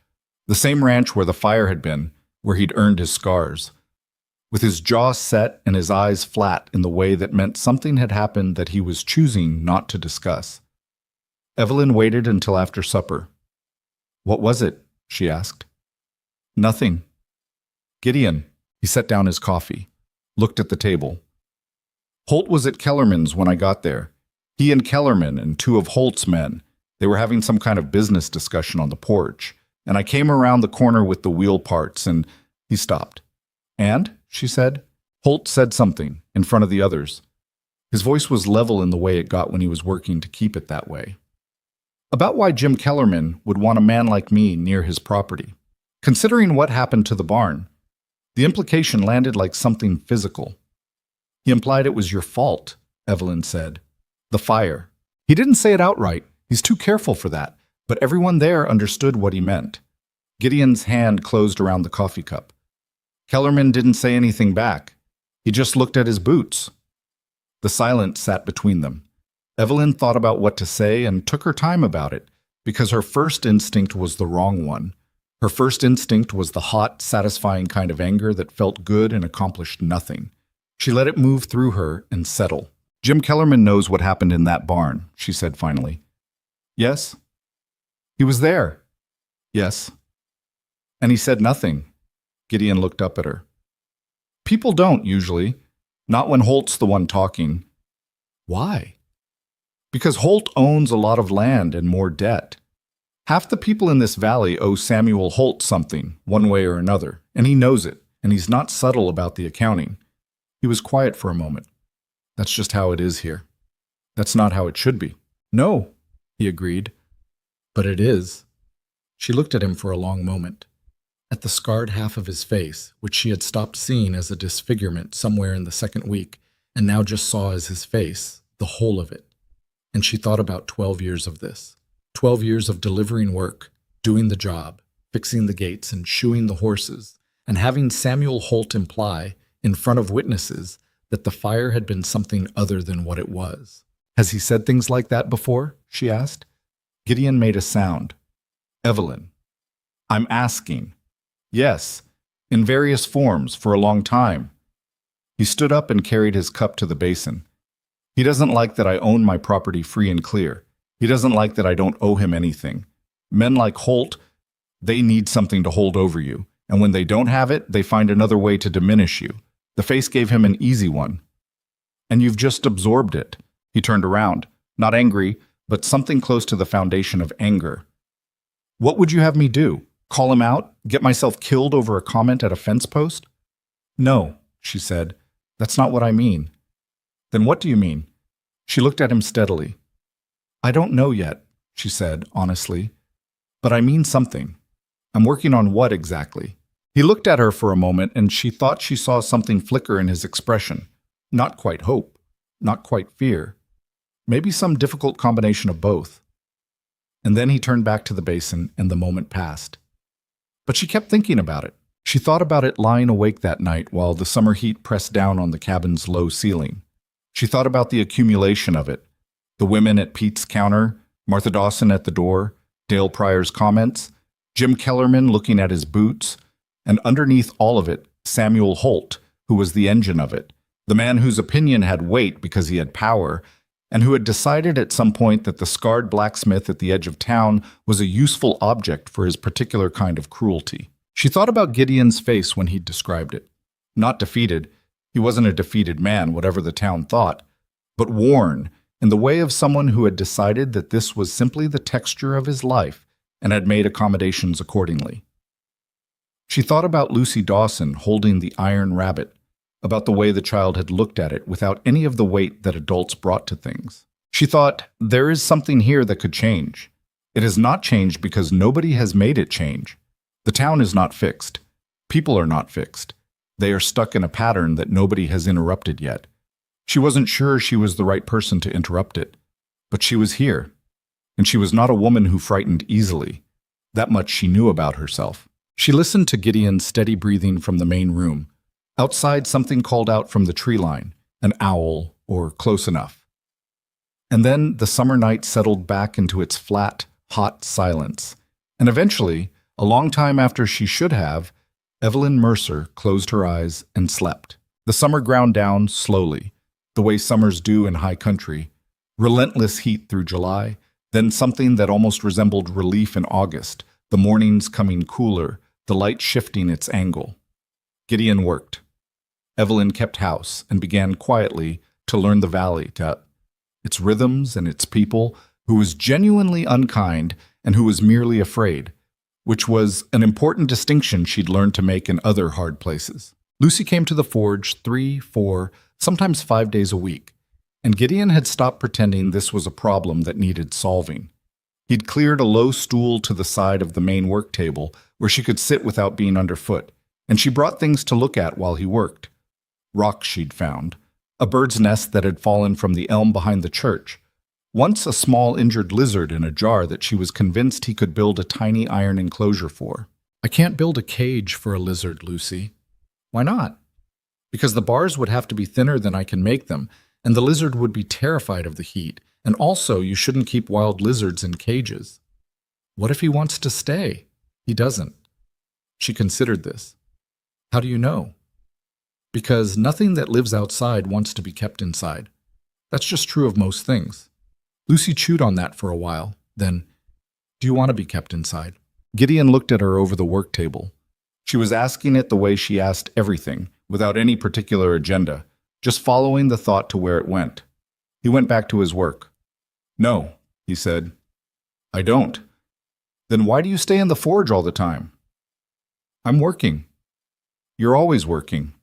The same ranch where the fire had been, where he'd earned his scars. With his jaw set and his eyes flat in the way that meant something had happened that he was choosing not to discuss. Evelyn waited until after supper. "What was it?" she asked. "Nothing." "Gideon." He set down his coffee, looked at the table. "Holt was at Kellerman's when I got there. He and Kellerman and 2 of Holt's men. They were having some kind of business discussion on the porch, and I came around the corner with the wheel parts and..." He stopped. "And?" she said. Holt said something, in front of the others. His voice was level in the way it got when he was working to keep it that way. "About why Jim Kellerman would want a man like me near his property. Considering what happened to the barn, the implication landed like something physical. He implied it was your fault," Evelyn said. "The fire. He didn't say it outright. He's too careful for that, but everyone there understood what he meant." Gideon's hand closed around the coffee cup. "Kellerman didn't say anything back. He just looked at his boots." The silence sat between them. Evelyn thought about what to say and took her time about it, because her first instinct was the wrong one. Her first instinct was the hot, satisfying kind of anger that felt good and accomplished nothing. She let it move through her and settle. "Jim Kellerman knows what happened in that barn," she said finally. "Yes?" "He was there." "Yes." "And he said nothing." Gideon looked up at her. "People don't, usually. Not when Holt's the one talking." "Why?" "Because Holt owns a lot of land and more debt. Half the people in this valley owe Samuel Holt something, one way or another, and he knows it, and he's not subtle about the accounting." He was quiet for a moment. "That's just how it is here. That's not how it should be." "No," he agreed. "But it is." She looked at him for a long moment. At the scarred half of his face, which she had stopped seeing as a disfigurement somewhere in the second week, and now just saw as his face, the whole of it. And she thought about 12 years of this. 12 years of delivering work, doing the job, fixing the gates and shoeing the horses, and having Samuel Holt imply, in front of witnesses, that the fire had been something other than what it was. Has he said things like that before? She asked. Gideon made a sound. Evelyn. I'm asking. Yes, in various forms for a long time. He stood up and carried his cup to the basin. He doesn't like that I own my property free and clear. He doesn't like that I don't owe him anything. Men like Holt, they need something to hold over you, and when they don't have it, they find another way to diminish you. The face gave him an easy one. And you've just absorbed it. He turned around, not angry, but something close to the foundation of anger. What would you have me do? Call him out? Get myself killed over a comment at a fence post? No, she said. That's not what I mean. Then what do you mean? She looked at him steadily. I don't know yet, she said, honestly. But I mean something. I'm working on what exactly? He looked at her for a moment, and she thought she saw something flicker in his expression. Not quite hope, not quite fear. Maybe some difficult combination of both. And then he turned back to the basin, and the moment passed. But she kept thinking about it. She thought about it lying awake that night while the summer heat pressed down on the cabin's low ceiling. She thought about the accumulation of it. The women at Pete's counter, Martha Dawson at the door, Dale Pryor's comments, Jim Kellerman looking at his boots, and underneath all of it, Samuel Holt, who was the engine of it, the man whose opinion had weight because he had power, and who had decided at some point that the scarred blacksmith at the edge of town was a useful object for his particular kind of cruelty. She thought about Gideon's face when he'd described it. Not defeated. He wasn't a defeated man, whatever the town thought, but worn in the way of someone who had decided that this was simply the texture of his life and had made accommodations accordingly. She thought about Lucy Dawson holding the iron rabbit, about the way the child had looked at it without any of the weight that adults brought to things. She thought, there is something here that could change. It has not changed because nobody has made it change. The town is not fixed. People are not fixed. They are stuck in a pattern that nobody has interrupted yet. She wasn't sure she was the right person to interrupt it, but she was here. And she was not a woman who frightened easily. That much she knew about herself. She listened to Gideon's steady breathing from the main room. Outside, something called out from the tree line, an owl, or close enough. And then the summer night settled back into its flat, hot silence. And eventually, a long time after she should have, Evelyn Mercer closed her eyes and slept. The summer ground down slowly, the way summers do in high country. Relentless heat through July, then something that almost resembled relief in August, the mornings coming cooler, the light shifting its angle. Gideon worked. Evelyn kept house and began quietly to learn the valley, its rhythms and its people, who was genuinely unkind and who was merely afraid, which was an important distinction she'd learned to make in other hard places. Lucy came to the forge 3, 4, sometimes 5 days a week, and Gideon had stopped pretending this was a problem that needed solving. He'd cleared a low stool to the side of the main work table where she could sit without being underfoot, and she brought things to look at while he worked. Rocks she'd found, a bird's nest that had fallen from the elm behind the church, once a small injured lizard in a jar that she was convinced he could build a tiny iron enclosure for. I can't build a cage for a lizard, Lucy. Why not? Because the bars would have to be thinner than I can make them, and the lizard would be terrified of the heat, and also you shouldn't keep wild lizards in cages. What if he wants to stay? He doesn't. She considered this. How do you know? Because nothing that lives outside wants to be kept inside. That's just true of most things. Lucy chewed on that for a while. Then, do you want to be kept inside? Gideon looked at her over the work table. She was asking it the way she asked everything, without any particular agenda, just following the thought to where it went. He went back to his work. No, he said. I don't. Then why do you stay in the forge all the time? I'm working. You're always working.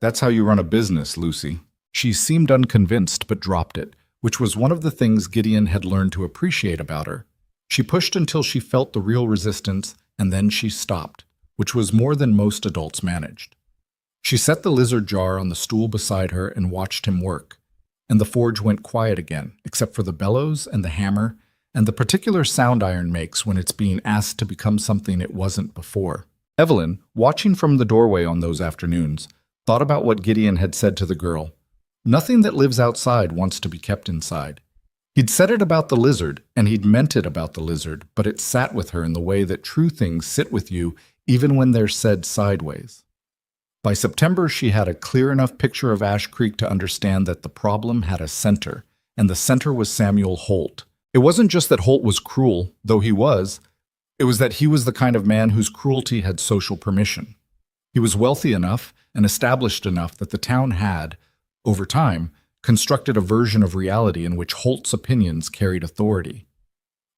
That's how you run a business, Lucy. She seemed unconvinced but dropped it, which was one of the things Gideon had learned to appreciate about her. She pushed until she felt the real resistance, and then she stopped, which was more than most adults managed. She set the lizard jar on the stool beside her and watched him work, and the forge went quiet again, except for the bellows and the hammer and the particular sound iron makes when it's being asked to become something it wasn't before. Evelyn, watching from the doorway on those afternoons, thought about what Gideon had said to the girl. Nothing that lives outside wants to be kept inside. He'd said it about the lizard, and he'd meant it about the lizard, but it sat with her in the way that true things sit with you even when they're said sideways. By September, she had a clear enough picture of Ash Creek to understand that the problem had a center, and the center was Samuel Holt. It wasn't just that Holt was cruel, though he was. It was that he was the kind of man whose cruelty had social permission. He was wealthy enough and established enough that the town had, over time, constructed a version of reality in which Holt's opinions carried authority.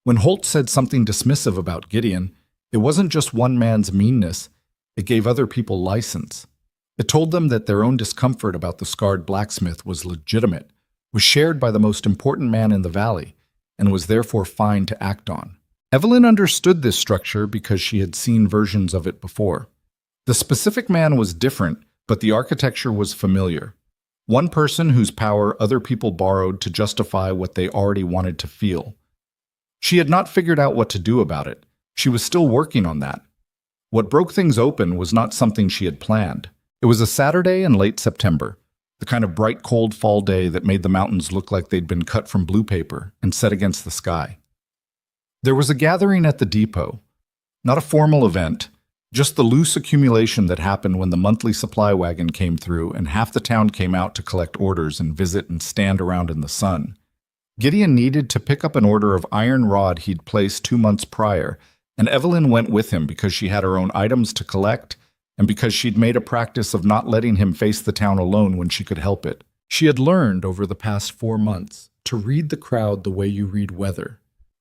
When Holt said something dismissive about Gideon, it wasn't just one man's meanness, it gave other people license. It told them that their own discomfort about the scarred blacksmith was legitimate, was shared by the most important man in the valley, and was therefore fine to act on. Evelyn understood this structure because she had seen versions of it before. The specific man was different, but the architecture was familiar. One person whose power other people borrowed to justify what they already wanted to feel. She had not figured out what to do about it. She was still working on that. What broke things open was not something she had planned. It was a Saturday in late September, the kind of bright, cold fall day that made the mountains look like they'd been cut from blue paper and set against the sky. There was a gathering at the depot. Not a formal event, just the loose accumulation that happened when the monthly supply wagon came through and half the town came out to collect orders and visit and stand around in the sun. Gideon needed to pick up an order of iron rod he'd placed 2 months prior, and Evelyn went with him because she had her own items to collect and because she'd made a practice of not letting him face the town alone when she could help it. She had learned over the past 4 months to read the crowd the way you read weather,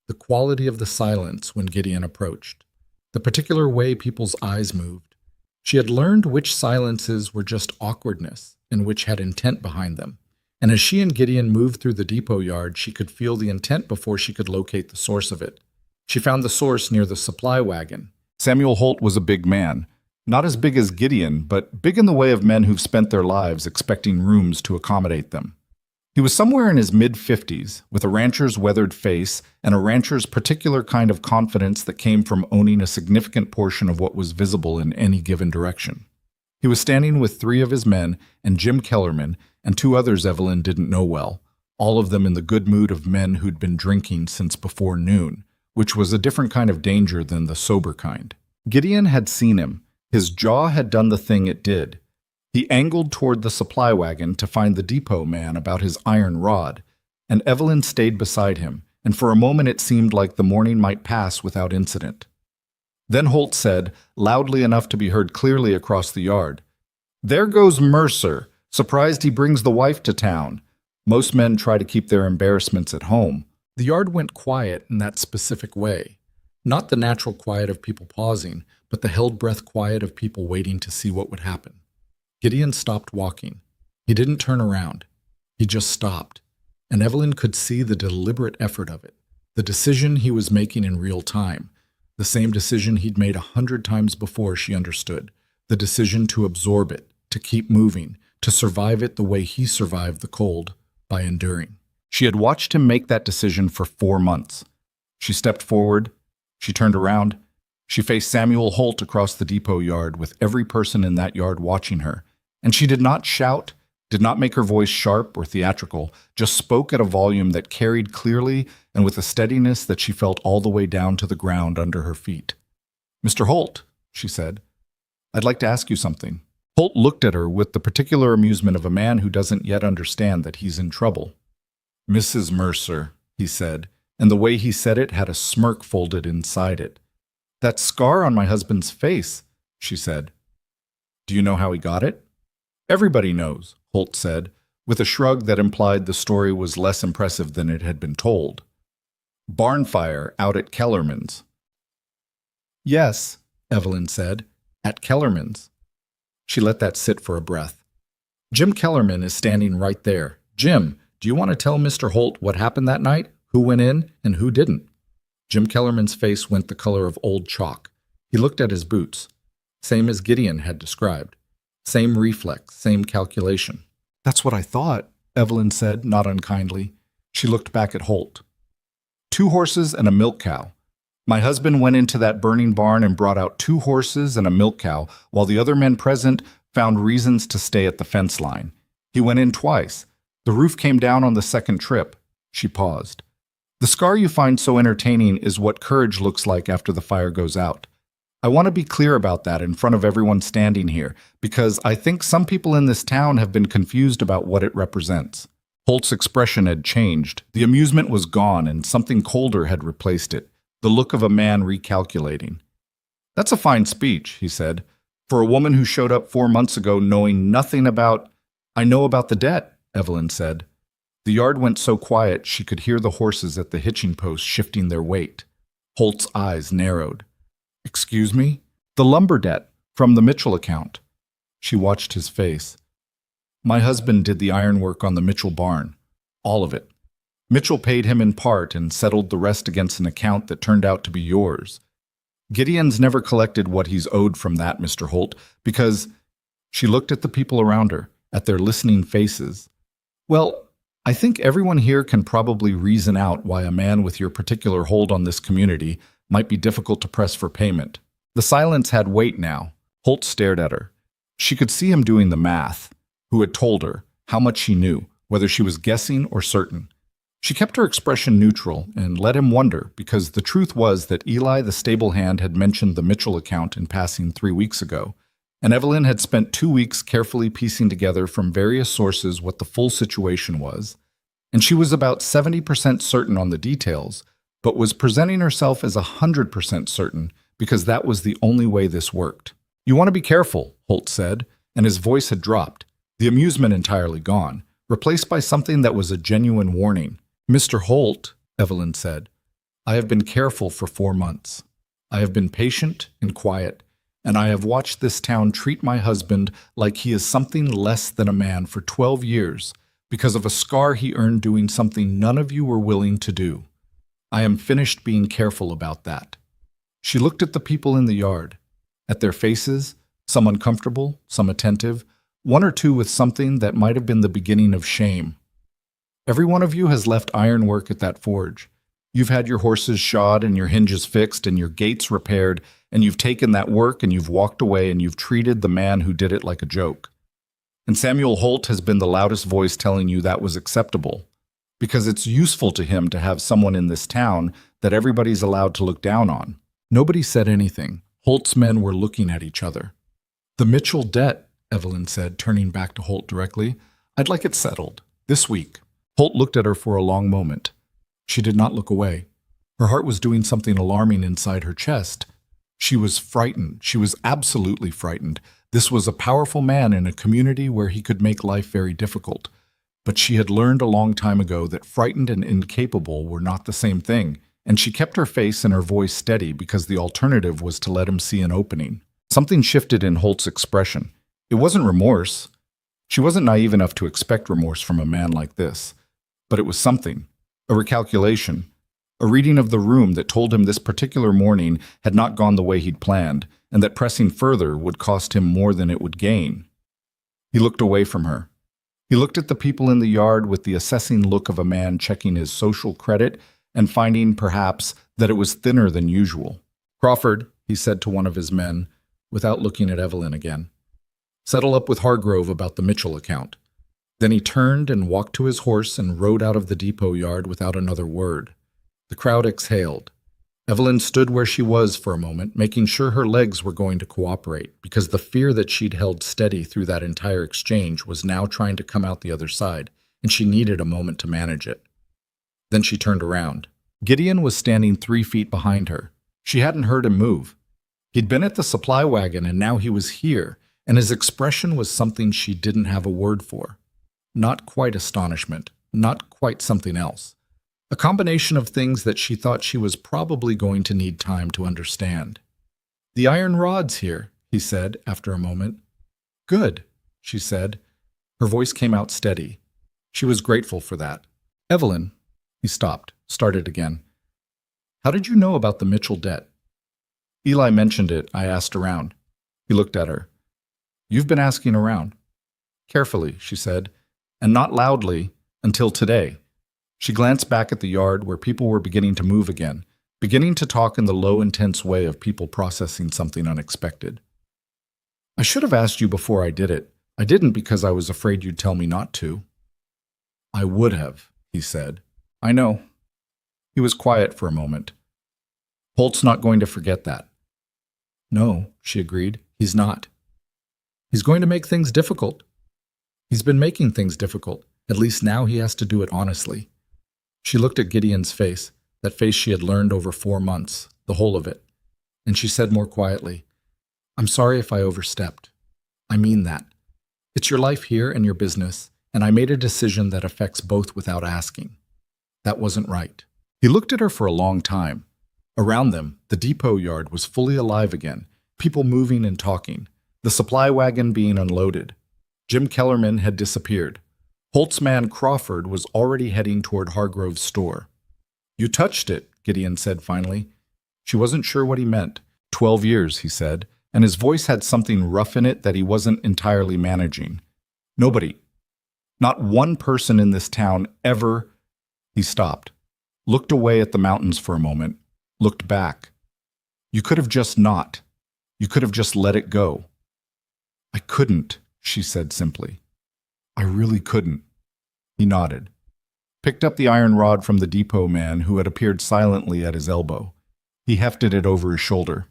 the quality of the silence when Gideon approached, the particular way people's eyes moved. She had learned which silences were just awkwardness and which had intent behind them. And as she and Gideon moved through the depot yard, she could feel the intent before she could locate the source of it. She found the source near the supply wagon. Samuel Holt was a big man. Not as big as Gideon, but big in the way of men who've spent their lives expecting rooms to accommodate them. He was somewhere in his mid-50s, with a rancher's weathered face and a rancher's particular kind of confidence that came from owning a significant portion of what was visible in any given direction. He was standing with 3 of his men and Jim Kellerman and 2 others Evelyn didn't know well, all of them in the good mood of men who'd been drinking since before noon, which was a different kind of danger than the sober kind. Gideon had seen him. His jaw had done the thing it did. He angled toward the supply wagon to find the depot man about his iron rod, and Evelyn stayed beside him, and for a moment it seemed like the morning might pass without incident. Then Holt said, loudly enough to be heard clearly across the yard, "There goes Mercer, surprised he brings the wife to town. Most men try to keep their embarrassments at home." The yard went quiet in that specific way. Not the natural quiet of people pausing, but the held breath quiet of people waiting to see what would happen. Gideon stopped walking. He didn't turn around. He just stopped. And Evelyn could see the deliberate effort of it, the decision he was making in real time, the same decision he'd made 100 times before she understood, the decision to absorb it, to keep moving, to survive it the way he survived the cold, by enduring. She had watched him make that decision for 4 months. She stepped forward. She turned around. She faced Samuel Holt across the depot yard with every person in that yard watching her, and she did not shout, did not make her voice sharp or theatrical, just spoke at a volume that carried clearly and with a steadiness that she felt all the way down to the ground under her feet. "Mr. Holt," she said, "I'd like to ask you something." Holt looked at her with the particular amusement of a man who doesn't yet understand that he's in trouble. "Mrs. Mercer," he said, and the way he said it had a smirk folded inside it. "That scar on my husband's face," she said. "Do you know how he got it?" "Everybody knows," Holt said, with a shrug that implied the story was less impressive than it had been told. "Barn fire out at Kellerman's." "Yes," Evelyn said, "at Kellerman's." She let that sit for a breath. "Jim Kellerman is standing right there. Jim, do you want to tell Mr. Holt what happened that night? Who went in and who didn't?" Jim Kellerman's face went the color of old chalk. He looked at his boots. Same as Gideon had described. Same reflex, same calculation. "That's what I thought," Evelyn said, not unkindly. She looked back at Holt. 2 horses and a milk cow. My husband went into that burning barn and brought out 2 horses and a milk cow, while the other men present found reasons to stay at the fence line. He went in twice. The roof came down on the second trip. She paused. The scar you find so entertaining is what courage looks like after the fire goes out. I want to be clear about that in front of everyone standing here, because I think some people in this town have been confused about what it represents. Holt's expression had changed. The amusement was gone, and something colder had replaced it, the look of a man recalculating. "That's a fine speech," he said, "for a woman who showed up 4 months ago knowing nothing about—" "I know about the debt," Evelyn said. The yard went so quiet she could hear the horses at the hitching post shifting their weight. Holt's eyes narrowed. "Excuse me?" "The lumber debt, from the Mitchell account." She watched his face. "My husband did the ironwork on the Mitchell barn. All of it. Mitchell paid him in part and settled the rest against an account that turned out to be yours. Gideon's never collected what he's owed from that, Mr. Holt, because—" She looked at the people around her, at their listening faces. "Well, I think everyone here can probably reason out why a man with your particular hold on this community might be difficult to press for payment." The silence had weight now. Holt stared at her. She could see him doing the math. Who had told her? How much she knew, whether she was guessing or certain. She kept her expression neutral and let him wonder, because the truth was that Eli the stable hand had mentioned the Mitchell account in passing 3 weeks ago, and Evelyn had spent 2 weeks carefully piecing together from various sources what the full situation was, and she was about 70% certain on the details, but was presenting herself as 100% certain because that was the only way this worked. "You want to be careful," Holt said, and his voice had dropped, the amusement entirely gone, replaced by something that was a genuine warning. "Mr. Holt," Evelyn said, "I have been careful for 4 months. I have been patient and quiet, and I have watched this town treat my husband like he is something less than a man for 12 years because of a scar he earned doing something none of you were willing to do. I am finished being careful about that." She looked at the people in the yard, at their faces, some uncomfortable, some attentive, 1 or 2 with something that might have been the beginning of shame. "Every one of you has left ironwork at that forge. You've had your horses shod and your hinges fixed and your gates repaired, and you've taken that work and you've walked away and you've treated the man who did it like a joke. And Samuel Holt has been the loudest voice telling you that was acceptable, because it's useful to him to have someone in this town that everybody's allowed to look down on." Nobody said anything. Holt's men were looking at each other. "The Mitchell debt," Evelyn said, turning back to Holt directly. "I'd like it settled. This week." Holt looked at her for a long moment. She did not look away. Her heart was doing something alarming inside her chest. She was frightened. She was absolutely frightened. This was a powerful man in a community where he could make life very difficult. But she had learned a long time ago that frightened and incapable were not the same thing, and she kept her face and her voice steady because the alternative was to let him see an opening. Something shifted in Holt's expression. It wasn't remorse. She wasn't naive enough to expect remorse from a man like this. But it was something, a recalculation, a reading of the room that told him this particular morning had not gone the way he'd planned, and that pressing further would cost him more than it would gain. He looked away from her. He looked at the people in the yard with the assessing look of a man checking his social credit and finding, perhaps, that it was thinner than usual. "Crawford," he said to one of his men, without looking at Evelyn again, "settle up with Hargrove about the Mitchell account." Then he turned and walked to his horse and rode out of the depot yard without another word. The crowd exhaled. Evelyn stood where she was for a moment, making sure her legs were going to cooperate, because the fear that she'd held steady through that entire exchange was now trying to come out the other side, and she needed a moment to manage it. Then she turned around. Gideon was standing 3 feet behind her. She hadn't heard him move. He'd been at the supply wagon, and now he was here, and his expression was something she didn't have a word for. Not quite astonishment, not quite something else. A combination of things that she thought she was probably going to need time to understand. "The iron rod's here," he said after a moment. "Good," she said. Her voice came out steady. She was grateful for that. "Evelyn," he stopped, started again. "How did you know about the Mitchell debt?" "Eli mentioned it. I asked around." He looked at her. "You've been asking around." "Carefully," she said, "and not loudly until today." She glanced back at the yard where people were beginning to move again, beginning to talk in the low, intense way of people processing something unexpected. I should have asked you before I did it. I didn't because I was afraid you'd tell me not to. I would have, he said. I know. He was quiet for a moment. Holt's not going to forget that. No, she agreed. He's not. He's going to make things difficult. He's been making things difficult. At least now he has to do it honestly. She looked at Gideon's face, that face she had learned over 4 months, the whole of it, and she said more quietly, I'm sorry if I overstepped. I mean that. It's your life here and your business, and I made a decision that affects both without asking. That wasn't right. He looked at her for a long time. Around them, the depot yard was fully alive again, people moving and talking, the supply wagon being unloaded. Jim Kellerman had disappeared. Holt's man Crawford was already heading toward Hargrove's store. You touched it, Gideon said finally. She wasn't sure what he meant. 12 years, he said, and his voice had something rough in it that he wasn't entirely managing. Nobody, not one person in this town ever. He stopped, looked away at the mountains for a moment, looked back. You could have just not. You could have just let it go. I couldn't, she said simply. I really couldn't. He nodded, picked up the iron rod from the depot man who had appeared silently at his elbow. He hefted it over his shoulder.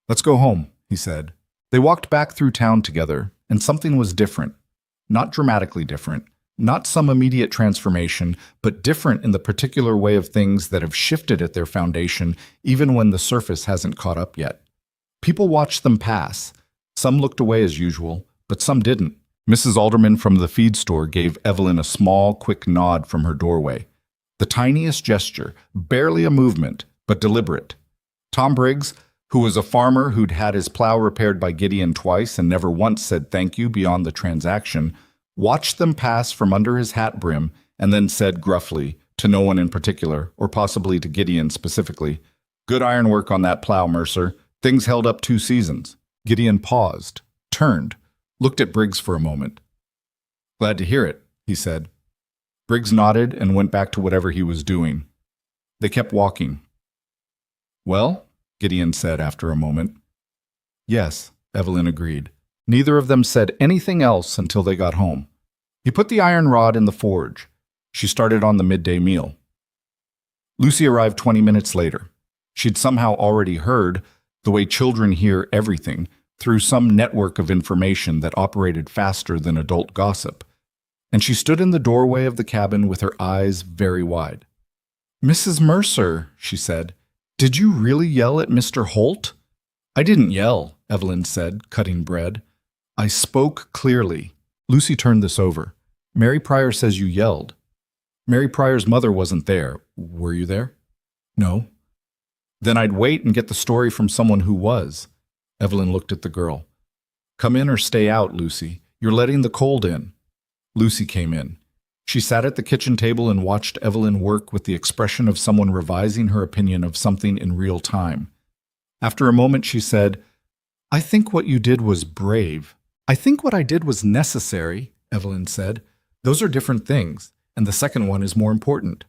Let's go home, he said. They walked back through town together, and something was different. Not dramatically different, not some immediate transformation, but different in the particular way of things that have shifted at their foundation even when the surface hasn't caught up yet. People watched them pass. Some looked away as usual, but some didn't. Mrs. Alderman from the feed store gave Evelyn a small, quick nod from her doorway. The tiniest gesture, barely a movement, but deliberate. Tom Briggs, who was a farmer who'd had his plow repaired by Gideon twice and never once said thank you beyond the transaction, watched them pass from under his hat brim and then said gruffly, to no one in particular, or possibly to Gideon specifically, Good ironwork on that plow, Mercer. Things held up 2 seasons. Gideon paused, turned, looked at Briggs for a moment. Glad to hear it, he said. Briggs nodded and went back to whatever he was doing. They kept walking. Well, Gideon said after a moment. Yes, Evelyn agreed. Neither of them said anything else until they got home. He put the iron rod in the forge. She started on the midday meal. Lucy arrived 20 minutes later. She'd somehow already heard, the way children hear everything, through some network of information that operated faster than adult gossip, and she stood in the doorway of the cabin with her eyes very wide. Mrs. Mercer, she said, did you really yell at Mr. Holt? I didn't yell, Evelyn said, cutting bread. I spoke clearly. Lucy turned this over. Mary Pryor says you yelled. Mary Pryor's mother wasn't there. Were you there? No. Then I'd wait and get the story from someone who was. Evelyn looked at the girl. Come in or stay out, Lucy. You're letting the cold in. Lucy came in. She sat at the kitchen table and watched Evelyn work with the expression of someone revising her opinion of something in real time. After a moment, she said, I think what you did was brave. I think what I did was necessary, Evelyn said. Those are different things, and the second one is more important.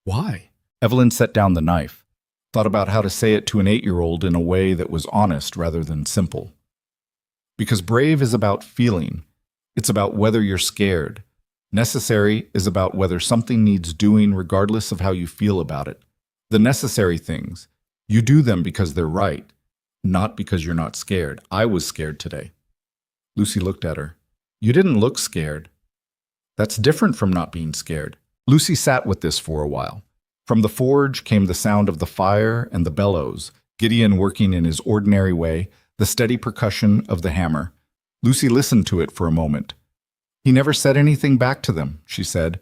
Why? Evelyn set down the knife, thought about how to say it to an 8-year-old in a way that was honest rather than simple. Because brave is about feeling. It's about whether you're scared. Necessary is about whether something needs doing regardless of how you feel about it. The necessary things, you do them because they're right, not because you're not scared. I was scared today. Lucy looked at her. You didn't look scared. That's different from not being scared. Lucy sat with this for a while. From the forge came the sound of the fire and the bellows, Gideon working in his ordinary way, the steady percussion of the hammer. Lucy listened to it for a moment. He never said anything back to them, she said.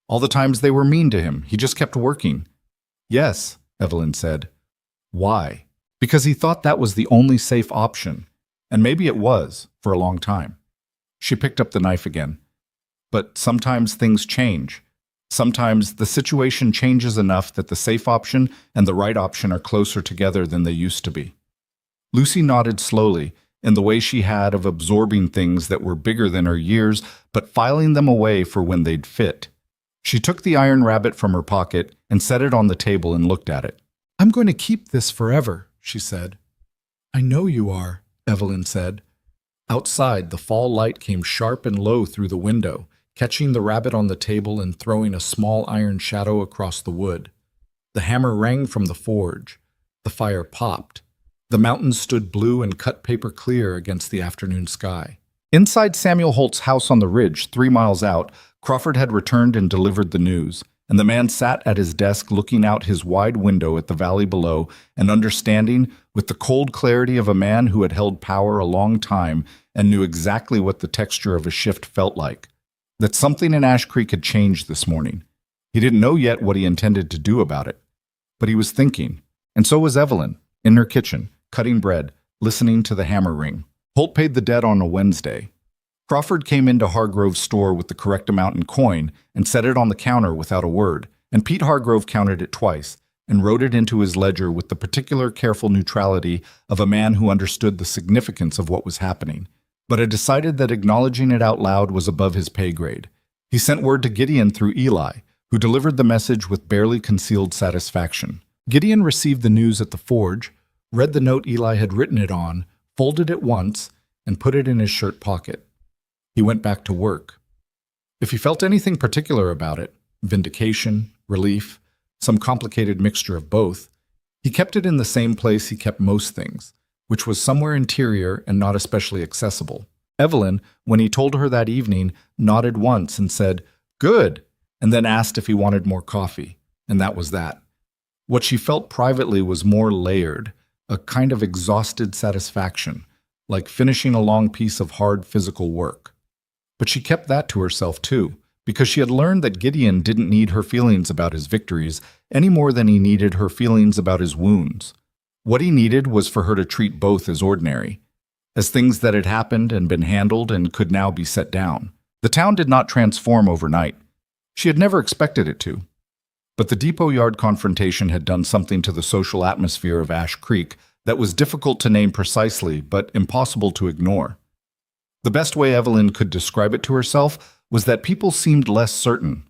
All the times they were mean to him, he just kept working. Yes, Evelyn said. Why? Because he thought that was the only safe option. And maybe it was, for a long time. She picked up the knife again. But sometimes things change. Sometimes the situation changes enough that the safe option and the right option are closer together than they used to be. Lucy nodded slowly, in the way she had of absorbing things that were bigger than her years, but filing them away for when they'd fit. She took the iron rabbit from her pocket and set it on the table and looked at it. "I'm going to keep this forever," she said. "I know you are," Evelyn said. Outside, the fall light came sharp and low through the window, catching the rabbit on the table and throwing a small iron shadow across the wood. The hammer rang from the forge. The fire popped. The mountains stood blue and cut paper clear against the afternoon sky. Inside Samuel Holt's house on the ridge, 3 miles out, Crawford had returned and delivered the news, and the man sat at his desk looking out his wide window at the valley below and understanding, with the cold clarity of a man who had held power a long time and knew exactly what the texture of a shift felt like, that something in Ash Creek had changed this morning. He didn't know yet what he intended to do about it, but he was thinking, and so was Evelyn, in her kitchen, cutting bread, listening to the hammer ring. Holt paid the debt on a Wednesday. Crawford came into Hargrove's store with the correct amount in coin and set it on the counter without a word, and Pete Hargrove counted it twice and wrote it into his ledger with the particular careful neutrality of a man who understood the significance of what was happening, but had decided that acknowledging it out loud was above his pay grade. He sent word to Gideon through Eli, who delivered the message with barely concealed satisfaction. Gideon received the news at the forge, read the note Eli had written it on, folded it once, and put it in his shirt pocket. He went back to work. If he felt anything particular about it, vindication, relief, some complicated mixture of both, he kept it in the same place he kept most things, which was somewhere interior and not especially accessible. Evelyn, when he told her that evening, nodded once and said, "Good," and then asked if he wanted more coffee, and that was that. What she felt privately was more layered, a kind of exhausted satisfaction, like finishing a long piece of hard physical work. But she kept that to herself too, because she had learned that Gideon didn't need her feelings about his victories any more than he needed her feelings about his wounds. What he needed was for her to treat both as ordinary, as things that had happened and been handled and could now be set down. The town did not transform overnight. She had never expected it to. But the Depot Yard confrontation had done something to the social atmosphere of Ash Creek that was difficult to name precisely, but impossible to ignore. The best way Evelyn could describe it to herself was that people seemed less certain,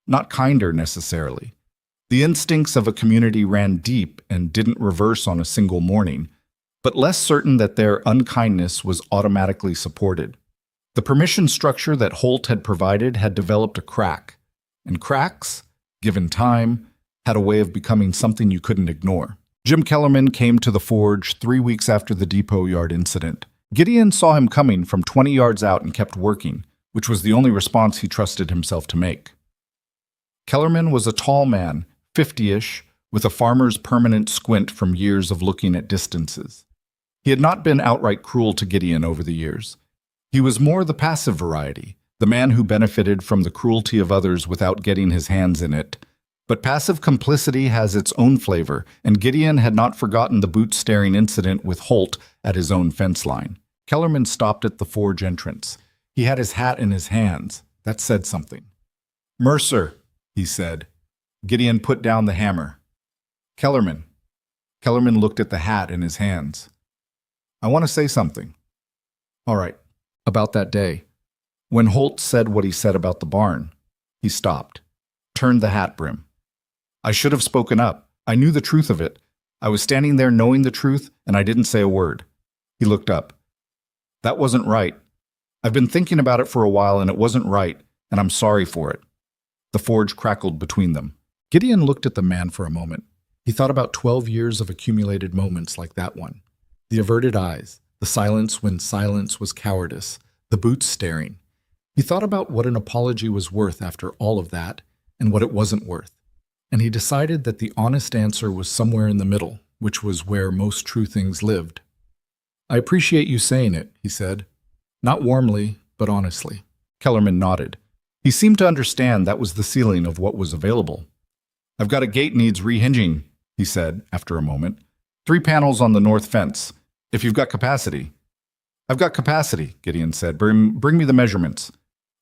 not kinder necessarily. The instincts of a community ran deep and didn't reverse on a single morning, but less certain that their unkindness was automatically supported. The permission structure that Holt had provided had developed a crack, and cracks, given time, had a way of becoming something you couldn't ignore. Jim Kellerman came to the forge 3 weeks after the Depot Yard incident. Gideon saw him coming from 20 yards out and kept working, which was the only response he trusted himself to make. Kellerman was a tall man, 50-ish, with a farmer's permanent squint from years of looking at distances. He had not been outright cruel to Gideon over the years. He was more the passive variety, the man who benefited from the cruelty of others without getting his hands in it. But passive complicity has its own flavor, and Gideon had not forgotten the boot-staring incident with Holt at his own fence line. Kellerman stopped at the forge entrance. He had his hat in his hands. That said something. "Mercer," he said. Gideon put down the hammer. "Kellerman." Kellerman looked at the hat in his hands. "I want to say something." "All right." About that day. When Holt said what he said about the barn, he stopped, turned the hat brim. "I should have spoken up. I knew the truth of it. I was standing there knowing the truth, and I didn't say a word." He looked up. "That wasn't right. I've been thinking about it for a while, and it wasn't right, and I'm sorry for it." The forge crackled between them. Gideon looked at the man for a moment. He thought about 12 years of accumulated moments like that one. The averted eyes, the silence when silence was cowardice, the boots staring. He thought about what an apology was worth after all of that, and what it wasn't worth. And he decided that the honest answer was somewhere in the middle, which was where most true things lived. "I appreciate you saying it," he said. Not warmly, but honestly. Kellerman nodded. He seemed to understand that was the ceiling of what was available. "I've got a gate needs rehinging," he said, after a moment. 3 panels on the north fence, if you've got capacity." "I've got capacity," Gideon said. Bring me the measurements."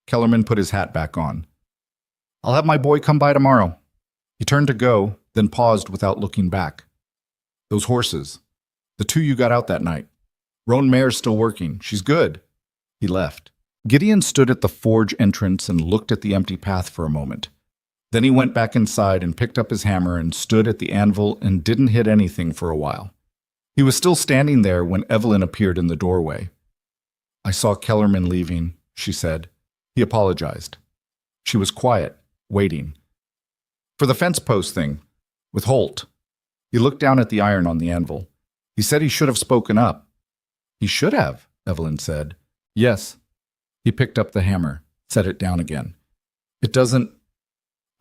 Kellerman put his hat back on. "I'll have my boy come by tomorrow." He turned to go, then paused without looking back. "Those horses. The 2 you got out that night. Roan mare's still working. She's good." He left. Gideon stood at the forge entrance and looked at the empty path for a moment. Then he went back inside and picked up his hammer and stood at the anvil and didn't hit anything for a while. He was still standing there when Evelyn appeared in the doorway. "I saw Kellerman leaving," she said. He apologized. She was quiet, waiting. "For the fence post thing, with Holt." He looked down at the iron on the anvil. "He said he should have spoken up." "He should have," Evelyn said. "Yes." He picked up the hammer, set it down again.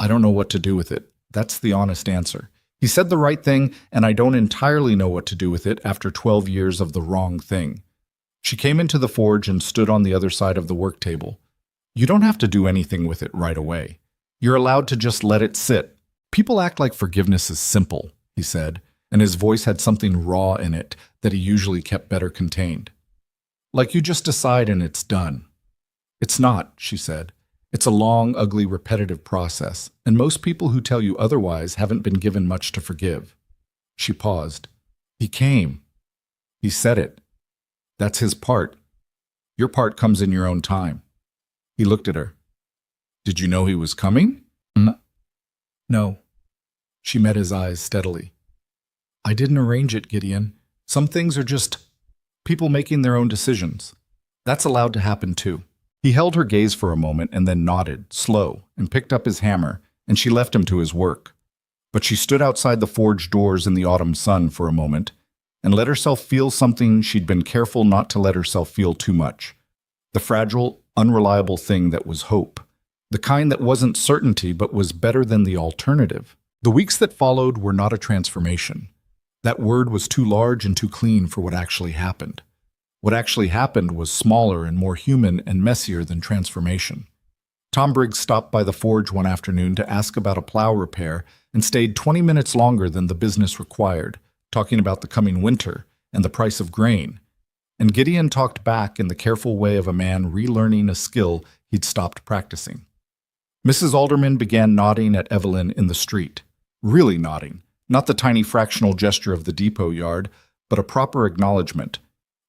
I don't know what to do with it. That's the honest answer. He said the right thing, and I don't entirely know what to do with it after 12 years of the wrong thing." She came into the forge and stood on the other side of the work table. "You don't have to do anything with it right away. You're allowed to just let it sit. People act like forgiveness is simple," he said, and his voice had something raw in it that he usually kept better contained. "Like you just decide and it's done." "It's not," she said. "It's a long, ugly, repetitive process, and most people who tell you otherwise haven't been given much to forgive." She paused. "He came. He said it. That's his part. Your part comes in your own time." He looked at her. "Did you know he was coming?" No. She met his eyes steadily. "I didn't arrange it, Gideon. Some things are just people making their own decisions. That's allowed to happen too." He held her gaze for a moment and then nodded, slow, and picked up his hammer, and she left him to his work. But she stood outside the forge doors in the autumn sun for a moment and let herself feel something she'd been careful not to let herself feel too much. The fragile, unreliable thing that was hope. The kind that wasn't certainty but was better than the alternative. The weeks that followed were not a transformation. That word was too large and too clean for what actually happened. What actually happened was smaller and more human and messier than transformation. Tom Briggs stopped by the forge one afternoon to ask about a plow repair and stayed 20 minutes longer than the business required, talking about the coming winter and the price of grain. And Gideon talked back in the careful way of a man relearning a skill he'd stopped practicing. Mrs. Alderman began nodding at Evelyn in the street. Really nodding, not the tiny fractional gesture of the depot yard, but a proper acknowledgement.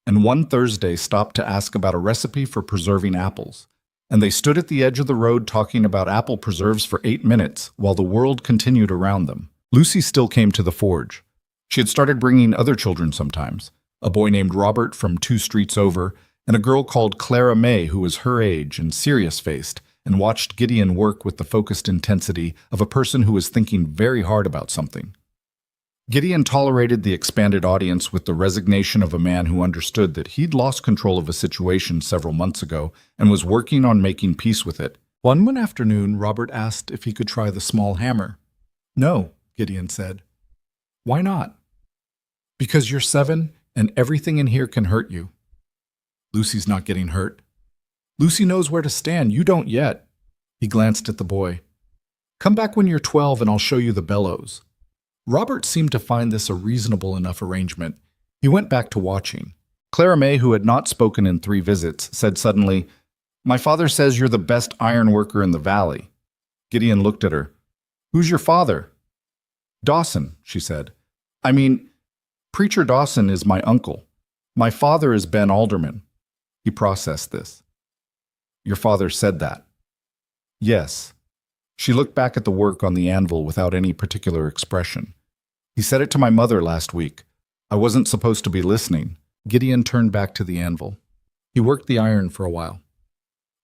And one Thursday stopped to ask about a recipe for preserving apples. And they stood at the edge of the road talking about apple preserves for 8 minutes while the world continued around them. Lucy still came to the forge. She had started bringing other children sometimes, a boy named Robert from 2 streets over, and a girl called Clara May who was her age and serious-faced and watched Gideon work with the focused intensity of a person who was thinking very hard about something. Gideon tolerated the expanded audience with the resignation of a man who understood that he'd lost control of a situation several months ago and was working on making peace with it. One afternoon, Robert asked if he could try the small hammer. "No," Gideon said. "Why not?" "Because you're 7 and everything in here can hurt you." "Lucy's not getting hurt." "Lucy knows where to stand. You don't yet." He glanced at the boy. "Come back when you're 12 and I'll show you the bellows." Robert seemed to find this a reasonable enough arrangement. He went back to watching. Clara May, who had not spoken in 3 visits, said suddenly, "My father says you're the best iron worker in the valley." Gideon looked at her. "Who's your father?" "Dawson," she said. "I mean, Preacher Dawson is my uncle. My father is Ben Alderman." He processed this. "Your father said that?" "Yes." She looked back at the work on the anvil without any particular expression. "He said it to my mother last week. I wasn't supposed to be listening." Gideon turned back to the anvil. He worked the iron for a while.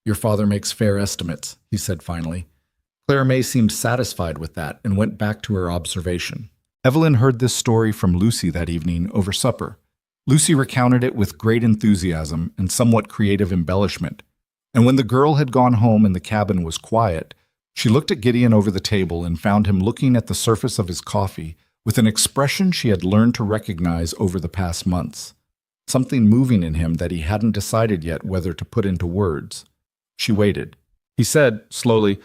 "Your father makes fair estimates," he said finally. Clara May seemed satisfied with that and went back to her observation. Evelyn heard this story from Lucy that evening over supper. Lucy recounted it with great enthusiasm and somewhat creative embellishment. And when the girl had gone home and the cabin was quiet, she looked at Gideon over the table and found him looking at the surface of his coffee with an expression she had learned to recognize over the past months. Something moving in him that he hadn't decided yet whether to put into words. She waited. He said, slowly,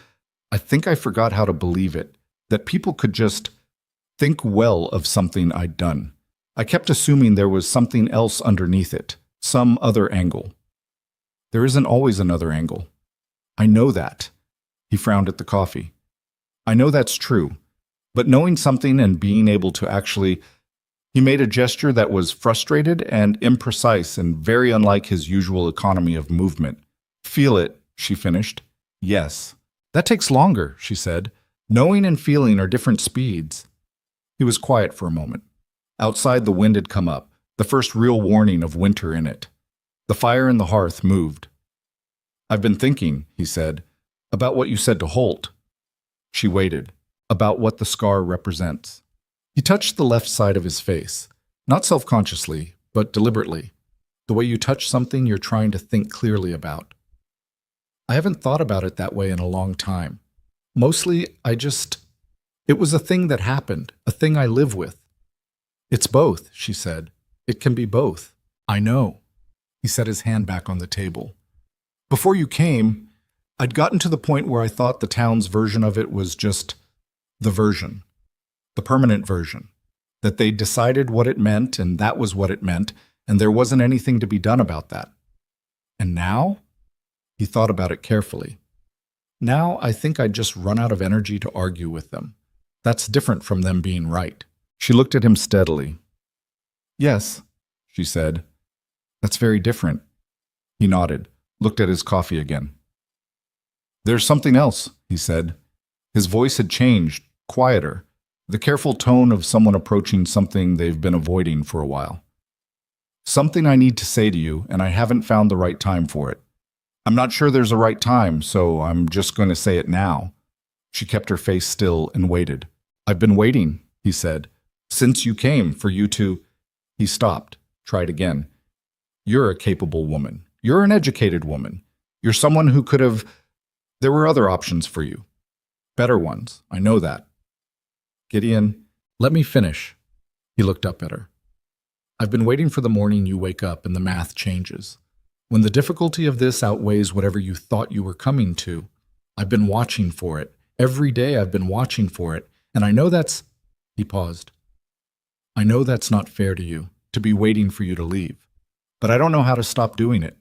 "I think I forgot how to believe it, that people could just think well of something I'd done. I kept assuming there was something else underneath it, some other angle. There isn't always another angle. I know that." He frowned at the coffee. "I know that's true, but knowing something and being able to actually—" He made a gesture that was frustrated and imprecise and very unlike his usual economy of movement. "Feel it," she finished. "Yes." "That takes longer," she said. Knowing and feeling are different speeds. He was quiet for a moment. Outside, the wind had come up, the first real warning of winter in it. The fire in the hearth moved. "I've been thinking," he said, "about what you said to Holt." She waited. "About what the scar represents." He touched the left side of his face, not self-consciously, but deliberately. The way you touch something you're trying to think clearly about. "I haven't thought about it that way in a long time. Mostly, it was a thing that happened, a thing I live with." "It's both," she said. "It can be both." "I know." He set his hand back on the table. "Before you came, I'd gotten to the point where I thought the town's version of it was just the version, the permanent version, that they decided what it meant and that was what it meant, and there wasn't anything to be done about that. And now?" He thought about it carefully. "Now I think I'd just run out of energy to argue with them. That's different from them being right." She looked at him steadily. "Yes," she said. "That's very different." He nodded, looked at his coffee again. "There's something else," he said. His voice had changed, quieter, the careful tone of someone approaching something they've been avoiding for a while. "Something I need to say to you, and I haven't found the right time for it. I'm not sure there's a right time, so I'm just going to say it now." She kept her face still and waited. "I've been waiting," he said, "since you came, for you to—" He stopped, tried again. "You're a capable woman. You're an educated woman. You're someone who could have— There were other options for you. Better ones, I know that." "Gideon, let me finish." He looked up at her. "I've been waiting for the morning you wake up and the math changes. When the difficulty of this outweighs whatever you thought you were coming to. I've been watching for it. Every day I've been watching for it, and I know that's—" He paused. "I know that's not fair to you, to be waiting for you to leave. But I don't know how to stop doing it."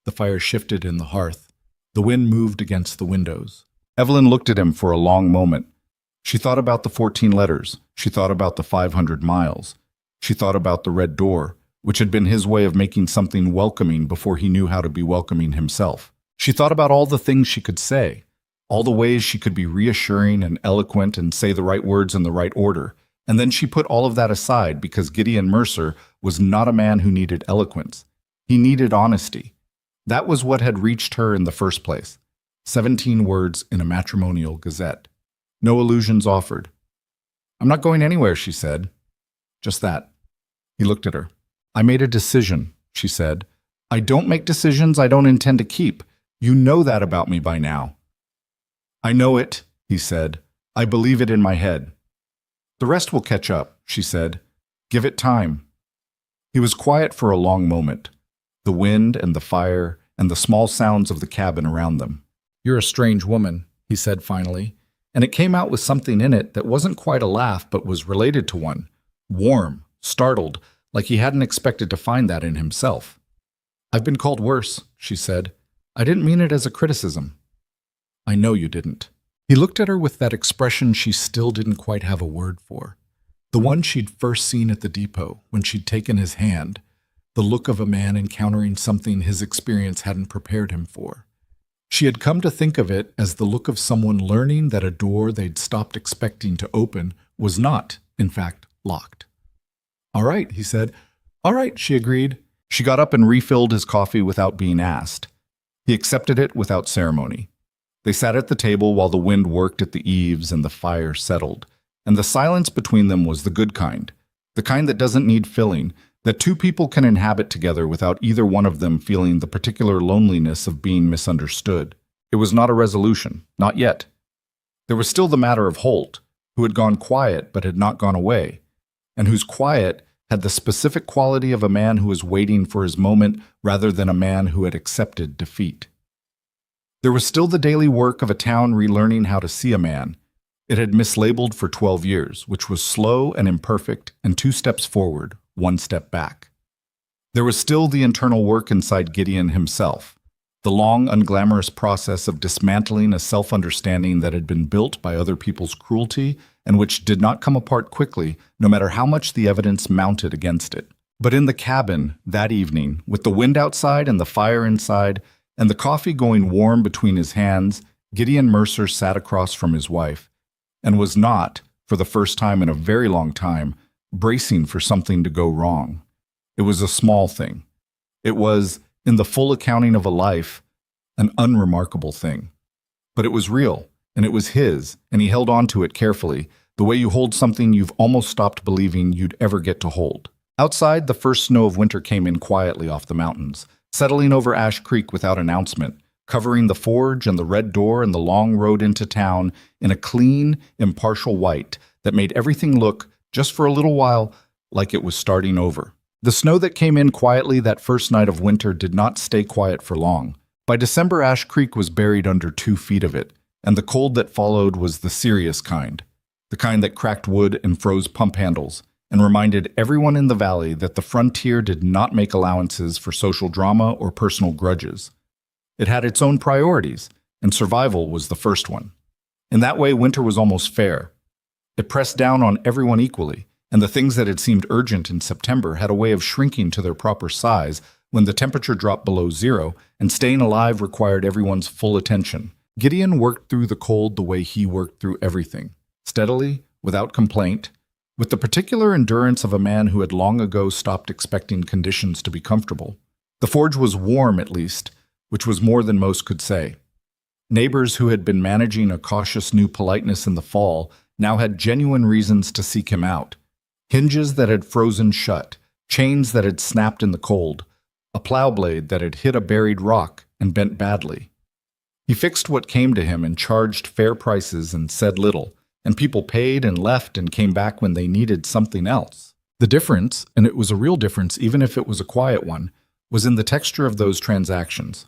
The fire shifted in the hearth. The wind moved against the windows. Evelyn looked at him for a long moment. She thought about the 14 letters. She thought about the 500 miles. She thought about the red door, which had been his way of making something welcoming before he knew how to be welcoming himself. She thought about all the things she could say, all the ways she could be reassuring and eloquent and say the right words in the right order. And then she put all of that aside because Gideon Mercer was not a man who needed eloquence. He needed honesty. That was what had reached her in the first place. 17 words in a matrimonial gazette. No illusions offered. "I'm not going anywhere," she said. Just that. He looked at her. "I made a decision," she said. "I don't make decisions I don't intend to keep. You know that about me by now." "I know it," he said. "I believe it in my head." "The rest will catch up," she said. "Give it time." He was quiet for a long moment. The wind and the fire and the small sounds of the cabin around them. "You're a strange woman," he said finally, and it came out with something in it that wasn't quite a laugh but was related to one. Warm, startled, like he hadn't expected to find that in himself. "I've been called worse," she said. "I didn't mean it as a criticism." "I know you didn't." He looked at her with that expression she still didn't quite have a word for. The one she'd first seen at the depot, when she'd taken his hand. The look of a man encountering something his experience hadn't prepared him for. She had come to think of it as the look of someone learning that a door they'd stopped expecting to open was not, in fact, locked. "All right," he said. "All right," she agreed. She got up and refilled his coffee without being asked. He accepted it without ceremony. They sat at the table while the wind worked at the eaves and the fire settled, and the silence between them was the good kind, the kind that doesn't need filling, that two people can inhabit together without either one of them feeling the particular loneliness of being misunderstood. It was not a resolution, not yet. There was still the matter of Holt, who had gone quiet but had not gone away, and whose quiet had the specific quality of a man who was waiting for his moment rather than a man who had accepted defeat. There was still the daily work of a town relearning how to see a man. It had mislabeled for 12 years, which was slow and imperfect, and 2 steps forward, 1 step back. There was still the internal work inside Gideon himself, the long, unglamorous process of dismantling a self-understanding that had been built by other people's cruelty and which did not come apart quickly, no matter how much the evidence mounted against it. But in the cabin, that evening, with the wind outside and the fire inside, and the coffee going warm between his hands, Gideon Mercer sat across from his wife, and was not, for the first time in a very long time, bracing for something to go wrong. It was a small thing. It was, in the full accounting of a life, an unremarkable thing. But it was real, and it was his, and he held on to it carefully, the way you hold something you've almost stopped believing you'd ever get to hold. Outside, the first snow of winter came in quietly off the mountains, settling over Ash Creek without announcement, covering the forge and the red door and the long road into town in a clean, impartial white that made everything look, just for a little while, like it was starting over. The snow that came in quietly that first night of winter did not stay quiet for long. By December, Ash Creek was buried under 2 feet of it, and the cold that followed was the serious kind, the kind that cracked wood and froze pump handles, and reminded everyone in the valley that the frontier did not make allowances for social drama or personal grudges. It had its own priorities, and survival was the first one. In that way, winter was almost fair. It pressed down on everyone equally, and the things that had seemed urgent in September had a way of shrinking to their proper size when the temperature dropped below zero, and staying alive required everyone's full attention. Gideon worked through the cold the way he worked through everything, steadily, without complaint, with the particular endurance of a man who had long ago stopped expecting conditions to be comfortable. The forge was warm, at least, which was more than most could say. Neighbors who had been managing a cautious new politeness in the fall now had genuine reasons to seek him out. Hinges that had frozen shut, chains that had snapped in the cold, a plow blade that had hit a buried rock and bent badly. He fixed what came to him and charged fair prices and said little, and people paid and left and came back when they needed something else. The difference, and it was a real difference even if it was a quiet one, was in the texture of those transactions.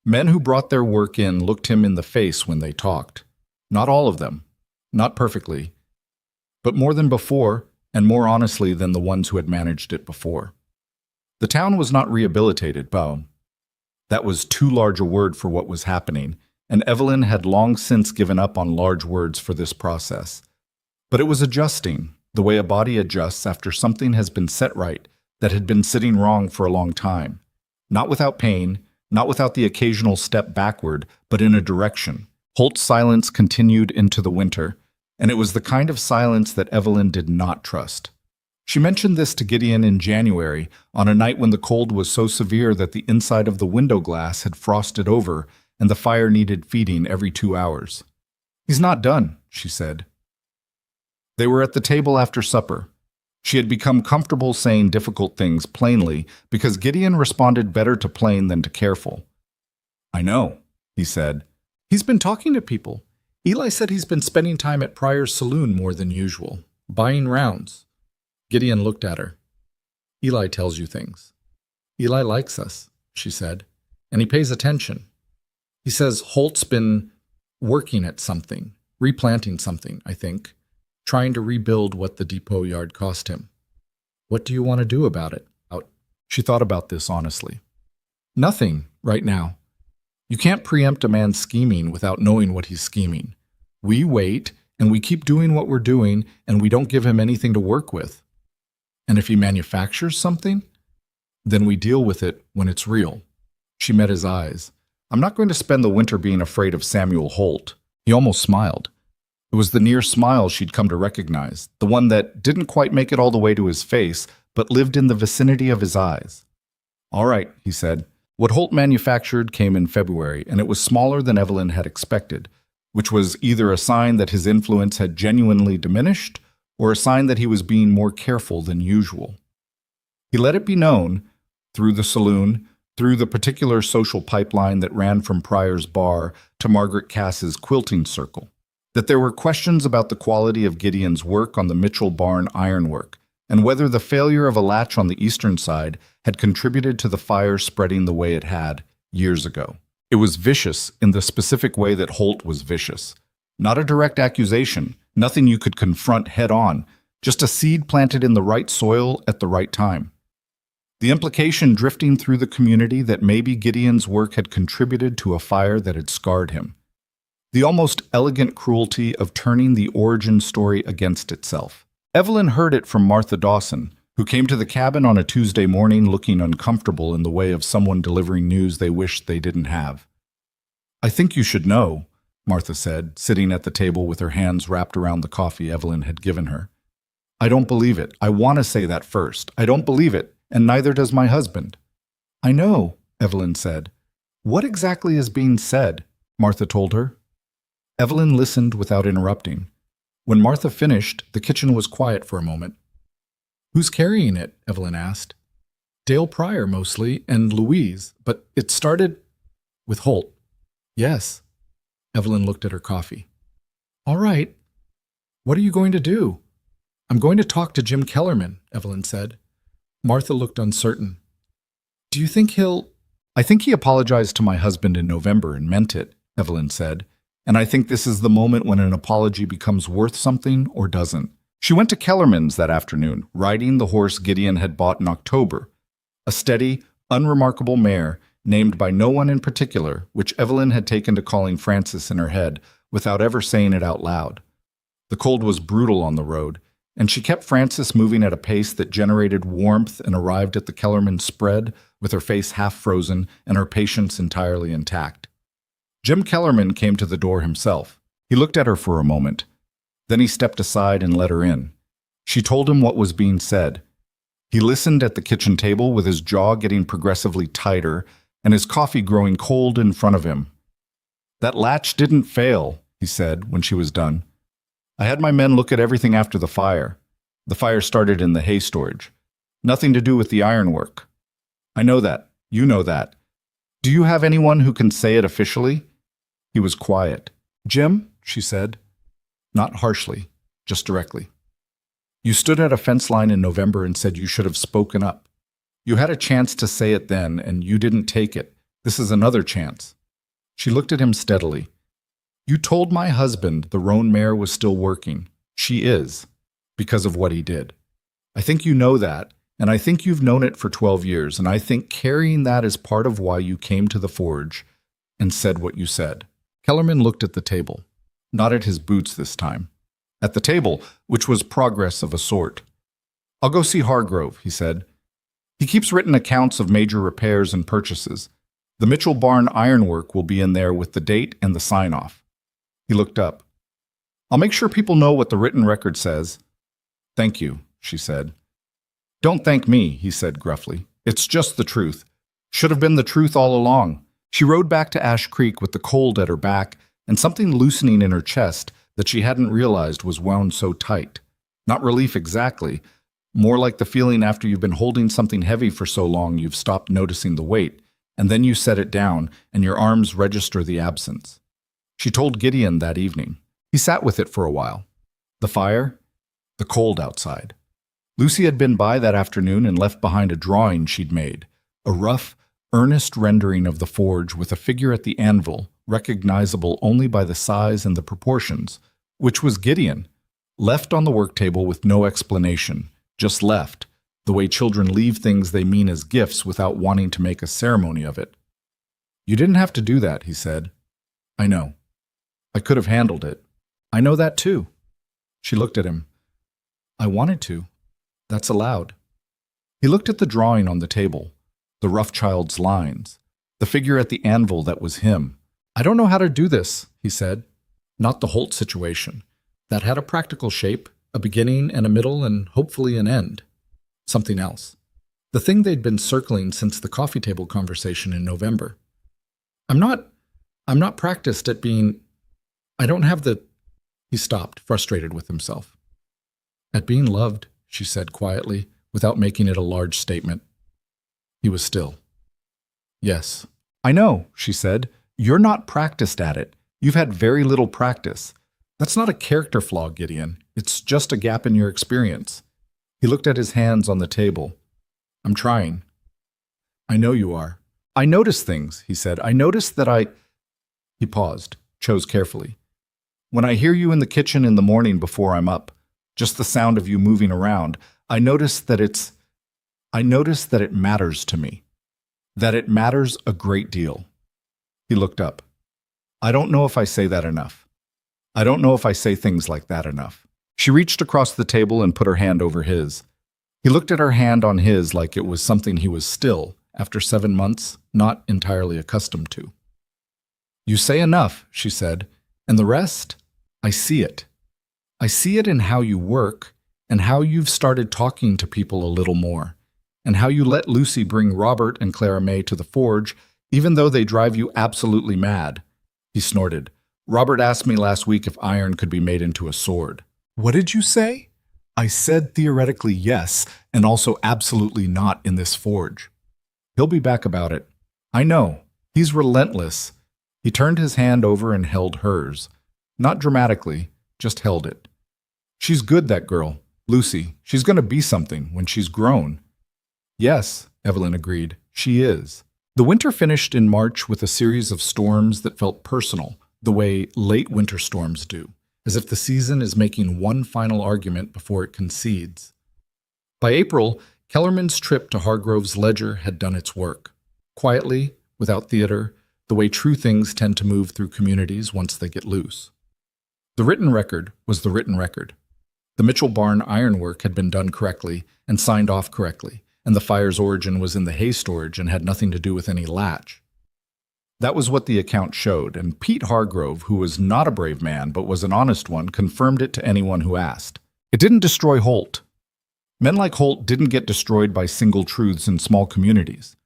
Men who brought their work in looked him in the face when they talked. Not all of them, not perfectly, but more than before and more honestly than the ones who had managed it before. The town was not rehabilitated, Bo. That was too large a word for what was happening, and Evelyn had long since given up on large words for this process. But it was adjusting, the way a body adjusts after something has been set right that had been sitting wrong for a long time. Not without pain, not without the occasional step backward, but in a direction. Holt's silence continued into the winter, and it was the kind of silence that Evelyn did not trust. She mentioned this to Gideon in January, on a night when the cold was so severe that the inside of the window glass had frosted over and the fire needed feeding every 2 hours. "He's not done," she said. They were at the table after supper. She had become comfortable saying difficult things plainly because Gideon responded better to plain than to careful. "I know," he said. "He's been talking to people. Eli said he's been spending time at Pryor's saloon more than usual, buying rounds." Gideon looked at her. "Eli tells you things." "Eli likes us," she said, "and he pays attention. He says Holt's been working at something, replanting something, I think, trying to rebuild what the depot yard cost him. What do you want to do about it?" She thought about this honestly. "Nothing, right now. You can't preempt a man scheming without knowing what he's scheming. We wait, and we keep doing what we're doing, and we don't give him anything to work with. And if he manufactures something, then we deal with it when it's real." She met his eyes. "I'm not going to spend the winter being afraid of Samuel Holt." He almost smiled. It was the near smile she'd come to recognize, the one that didn't quite make it all the way to his face, but lived in the vicinity of his eyes. "All right," he said. What Holt manufactured came in February, and it was smaller than Evelyn had expected, which was either a sign that his influence had genuinely diminished or a sign that he was being more careful than usual. He let it be known, through the saloon, through the particular social pipeline that ran from Pryor's bar to Margaret Cass's quilting circle, that there were questions about the quality of Gideon's work on the Mitchell Barn ironwork, and whether the failure of a latch on the eastern side had contributed to the fire spreading the way it had years ago. It was vicious in the specific way that Holt was vicious. Not a direct accusation, nothing you could confront head-on, just a seed planted in the right soil at the right time. The implication drifting through the community that maybe Gideon's work had contributed to a fire that had scarred him. The almost elegant cruelty of turning the origin story against itself. Evelyn heard it from Martha Dawson, who came to the cabin on a Tuesday morning looking uncomfortable in the way of someone delivering news they wished they didn't have. "I think you should know. Martha said, sitting at the table with her hands wrapped around the coffee Evelyn had given her. I don't believe it. I want to say that first. I don't believe it, and neither does my husband. I know, Evelyn said. What exactly is being said? Martha told her. Evelyn listened without interrupting. When Martha finished, the kitchen was quiet for a moment. Who's carrying it? Evelyn asked. Dale Pryor, mostly, and Louise, but it started with Holt. Yes. Evelyn looked at her coffee. All right. What are you going to do? I'm going to talk to Jim Kellerman, Evelyn said. Martha looked uncertain. Do you think he'll... I think he apologized to my husband in November and meant it, Evelyn said. And I think this is the moment when an apology becomes worth something or doesn't. She went to Kellerman's that afternoon, riding the horse Gideon had bought in October. A steady, unremarkable mare, named by no one in particular, which Evelyn had taken to calling Francis in her head without ever saying it out loud. The cold was brutal on the road, and she kept Francis moving at a pace that generated warmth and arrived at the Kellerman spread with her face half frozen and her patience entirely intact. Jim Kellerman came to the door himself. He looked at her for a moment. Then he stepped aside and let her in. She told him what was being said. He listened at the kitchen table with his jaw getting progressively tighter and his coffee growing cold in front of him. That latch didn't fail, he said when she was done. I had my men look at everything after the fire. The fire started in the hay storage. Nothing to do with the ironwork. I know that. You know that. Do you have anyone who can say it officially? He was quiet. Jim, she said. Not harshly, just directly. You stood at a fence line in November and said you should have spoken up. You had a chance to say it then, and you didn't take it. This is another chance. She looked at him steadily. You told my husband the roan mare was still working. She is, because of what he did. I think you know that, and I think you've known it for 12 years, and I think carrying that is part of why you came to the forge and said what you said. Kellerman looked at the table, not at his boots this time. At the table, which was progress of a sort. I'll go see Hargrove, he said. He keeps written accounts of major repairs and purchases. The Mitchell Barn ironwork will be in there with the date and the sign-off. He looked up. I'll make sure people know what the written record says. Thank you, she said. Don't thank me, he said gruffly. It's just the truth. Should have been the truth all along. She rode back to Ash Creek with the cold at her back and something loosening in her chest that she hadn't realized was wound so tight. Not relief exactly, more like the feeling after you've been holding something heavy for so long you've stopped noticing the weight, and then you set it down and your arms register the absence. She told Gideon that evening. He sat with it for a while. The fire, the cold outside. Lucy had been by that afternoon and left behind a drawing she'd made, a rough, earnest rendering of the forge with a figure at the anvil, recognizable only by the size and the proportions, which was Gideon, left on the work table with no explanation, just left, the way children leave things they mean as gifts without wanting to make a ceremony of it. You didn't have to do that, he said. I know. I could have handled it. I know that too. She looked at him. I wanted to. That's allowed. He looked at the drawing on the table, the rough child's lines, the figure at the anvil that was him. I don't know how to do this, he said. Not the Holt situation. That had a practical shape, a beginning and a middle and hopefully an end. Something else. The thing they'd been circling since the coffee table conversation in November. I'm not practiced at being... I don't have the... He stopped, frustrated with himself. At being loved, she said quietly, without making it a large statement. He was still. Yes. I know, she said. You're not practiced at it. You've had very little practice. That's not a character flaw, Gideon. It's just a gap in your experience. He looked at his hands on the table. I'm trying. I know you are. I notice things, he said. I notice that I... He paused, chose carefully. When I hear you in the kitchen in the morning before I'm up, just the sound of you moving around, I notice that it matters to me. That it matters a great deal. He looked up. I don't know if I say that enough. I don't know if I say things like that enough. She reached across the table and put her hand over his. He looked at her hand on his like it was something he was still, after 7 months, not entirely accustomed to. You say enough, she said, And the rest? I see it. I see it in how you work and how you've started talking to people a little more, and how you let Lucy bring Robert and Clara May to the forge, even though they drive you absolutely mad. He snorted. Robert asked me last week if iron could be made into a sword. What did you say? I said theoretically yes, and also absolutely not in this forge. He'll be back about it. I know. He's relentless. He turned his hand over and held hers. Not dramatically, just held it. She's good, that girl. Lucy. She's going to be something when she's grown. Yes, Evelyn agreed. She is. The winter finished in March with a series of storms that felt personal, the way late winter storms do, as if the season is making one final argument before it concedes. By April, Kellerman's trip to Hargrove's Ledger had done its work. Quietly, without theater, the way true things tend to move through communities once they get loose. The written record was the written record. The Mitchell Barn ironwork had been done correctly and signed off correctly, and the fire's origin was in the hay storage and had nothing to do with any latch. That was what the account showed, and Pete Hargrove, who was not a brave man but was an honest one, confirmed it to anyone who asked. It didn't destroy Holt. Men like Holt didn't get destroyed by single truths in small communities.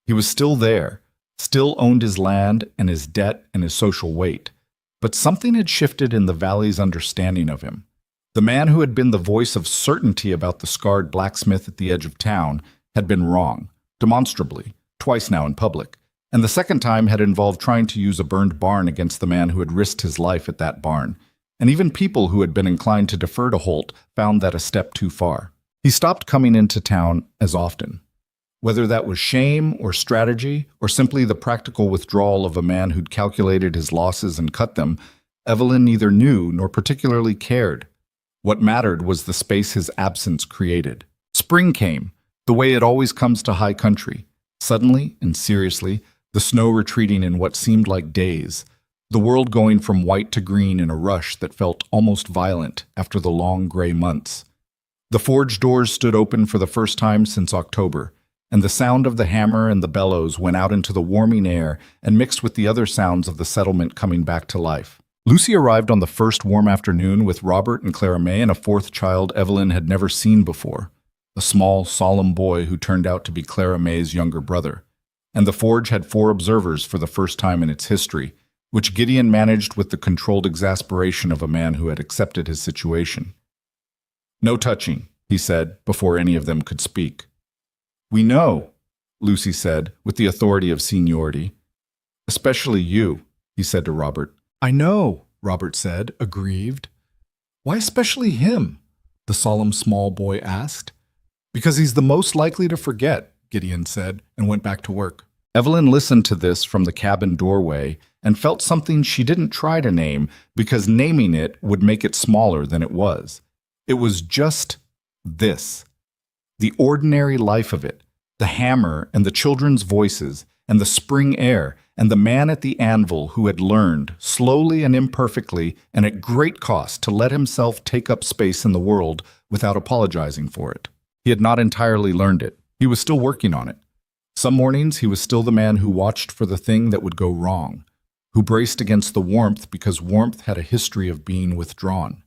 He was still there, still owned his land and his debt and his social weight. But something had shifted in the valley's understanding of him. The man who had been the voice of certainty about the scarred blacksmith at the edge of town had been wrong, demonstrably, twice now in public, and the second time had involved trying to use a burned barn against the man who had risked his life at that barn. And even people who had been inclined to defer to Holt found that a step too far. He stopped coming into town as often. Whether that was shame or strategy or simply the practical withdrawal of a man who'd calculated his losses and cut them, Evelyn neither knew nor particularly cared. What mattered was the space his absence created. Spring came, the way it always comes to high country. Suddenly and seriously, the snow retreating in what seemed like days, the world going from white to green in a rush that felt almost violent after the long gray months. The forge doors stood open for the first time since October, and the sound of the hammer and the bellows went out into the warming air and mixed with the other sounds of the settlement coming back to life. Lucy arrived on the first warm afternoon with Robert and Clara May and a fourth child Evelyn had never seen before, a small, solemn boy who turned out to be Clara May's younger brother. And the forge had 4 observers for the first time in its history, which Gideon managed with the controlled exasperation of a man who had accepted his situation. "No touching," he said, before any of them could speak. "We know," Lucy said, with the authority of seniority. "Especially you," he said to Robert. "I know," Robert said, aggrieved. "Why especially him?" the solemn small boy asked. "Because he's the most likely to forget," Gideon said, and went back to work. Evelyn listened to this from the cabin doorway and felt something she didn't try to name because naming it would make it smaller than it was. It was just this. The ordinary life of it, the hammer and the children's voices and the spring air and the man at the anvil who had learned, slowly and imperfectly and at great cost, to let himself take up space in the world without apologizing for it. He had not entirely learned it. He was still working on it. Some mornings he was still the man who watched for the thing that would go wrong, who braced against the warmth because warmth had a history of being withdrawn.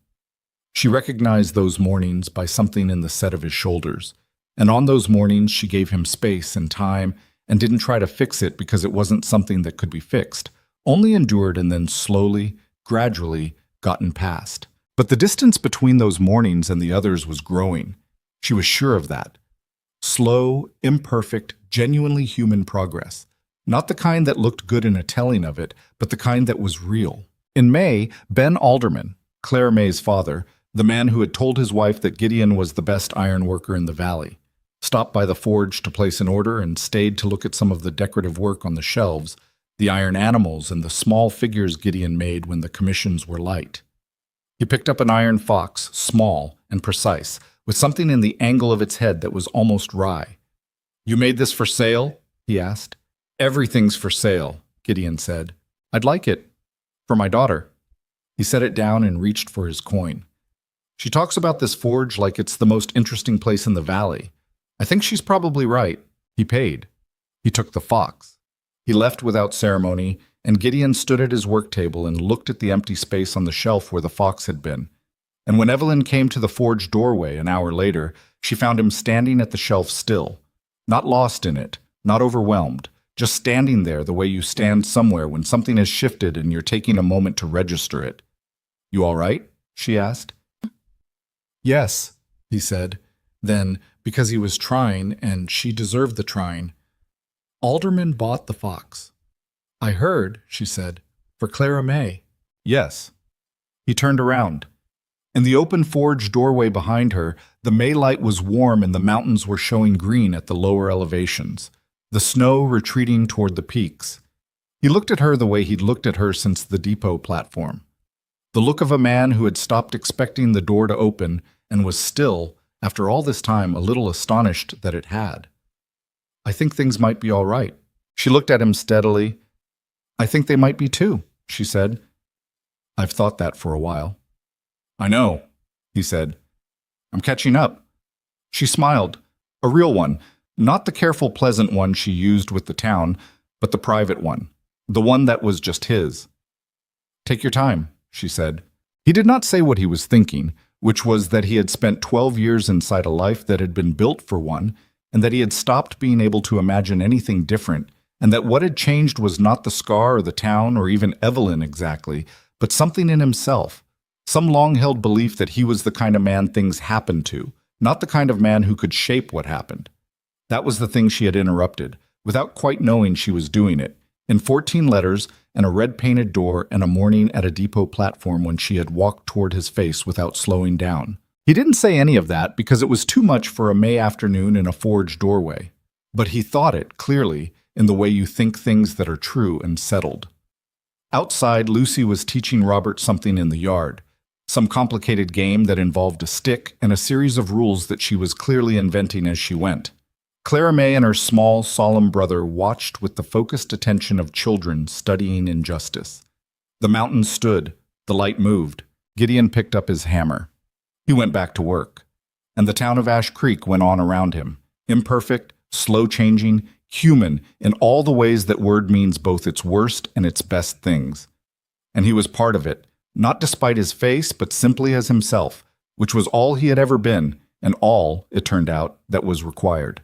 She recognized those mornings by something in the set of his shoulders, and on those mornings she gave him space and time and didn't try to fix it because it wasn't something that could be fixed, only endured and then slowly, gradually, gotten past. But the distance between those mornings and the others was growing. She was sure of that. Slow, imperfect, genuinely human progress. Not the kind that looked good in a telling of it, but the kind that was real. In May, Ben Alderman, Clara May's father, the man who had told his wife that Gideon was the best iron worker in the valley, stopped by the forge to place an order and stayed to look at some of the decorative work on the shelves, the iron animals and the small figures Gideon made when the commissions were light. He picked up an iron fox, small and precise, with something in the angle of its head that was almost wry. "You made this for sale?" he asked. "Everything's for sale," Gideon said. "I'd like it. For my daughter." He set it down and reached for his coin. "She talks about this forge like it's the most interesting place in the valley. I think she's probably right." He paid. He took the fox. He left without ceremony, and Gideon stood at his work table and looked at the empty space on the shelf where the fox had been. And when Evelyn came to the forge doorway an hour later, she found him standing at the shelf still, not lost in it, not overwhelmed, just standing there the way you stand somewhere when something has shifted and you're taking a moment to register it. "You all right?" she asked. "Yes," he said. Then, because he was trying, and she deserved the trying, "Alderman bought the fox." "I heard," she said, "for Clara May." "Yes." He turned around. In the open forge doorway behind her, the May light was warm and the mountains were showing green at the lower elevations, the snow retreating toward the peaks. He looked at her the way he'd looked at her since the depot platform. The look of a man who had stopped expecting the door to open and was still, after all this time, a little astonished that it had. "I think things might be all right." She looked at him steadily. "I think they might be too," she said. "I've thought that for a while." "I know," he said. "I'm catching up." She smiled, a real one, not the careful, pleasant one she used with the town, but the private one, the one that was just his. "Take your time," she said. He did not say what he was thinking, which was that he had spent 12 years inside a life that had been built for one, and that he had stopped being able to imagine anything different, and that what had changed was not the scar or the town or even Evelyn exactly, but something in himself, some long-held belief that he was the kind of man things happened to, not the kind of man who could shape what happened. That was the thing she had interrupted, without quite knowing she was doing it, in 14 letters and a red-painted door and a morning at a depot platform when she had walked toward his face without slowing down. He didn't say any of that because it was too much for a May afternoon in a forge doorway, but he thought it, clearly, in the way you think things that are true and settled. Outside, Lucy was teaching Robert something in the yard, some complicated game that involved a stick and a series of rules that she was clearly inventing as she went. Clara May and her small, solemn brother watched with the focused attention of children studying injustice. The mountain stood, the light moved. Gideon picked up his hammer. He went back to work. And the town of Ash Creek went on around him, imperfect, slow-changing, human in all the ways that word means both its worst and its best things. And he was part of it, not despite his face, but simply as himself, which was all he had ever been, and all, it turned out, that was required.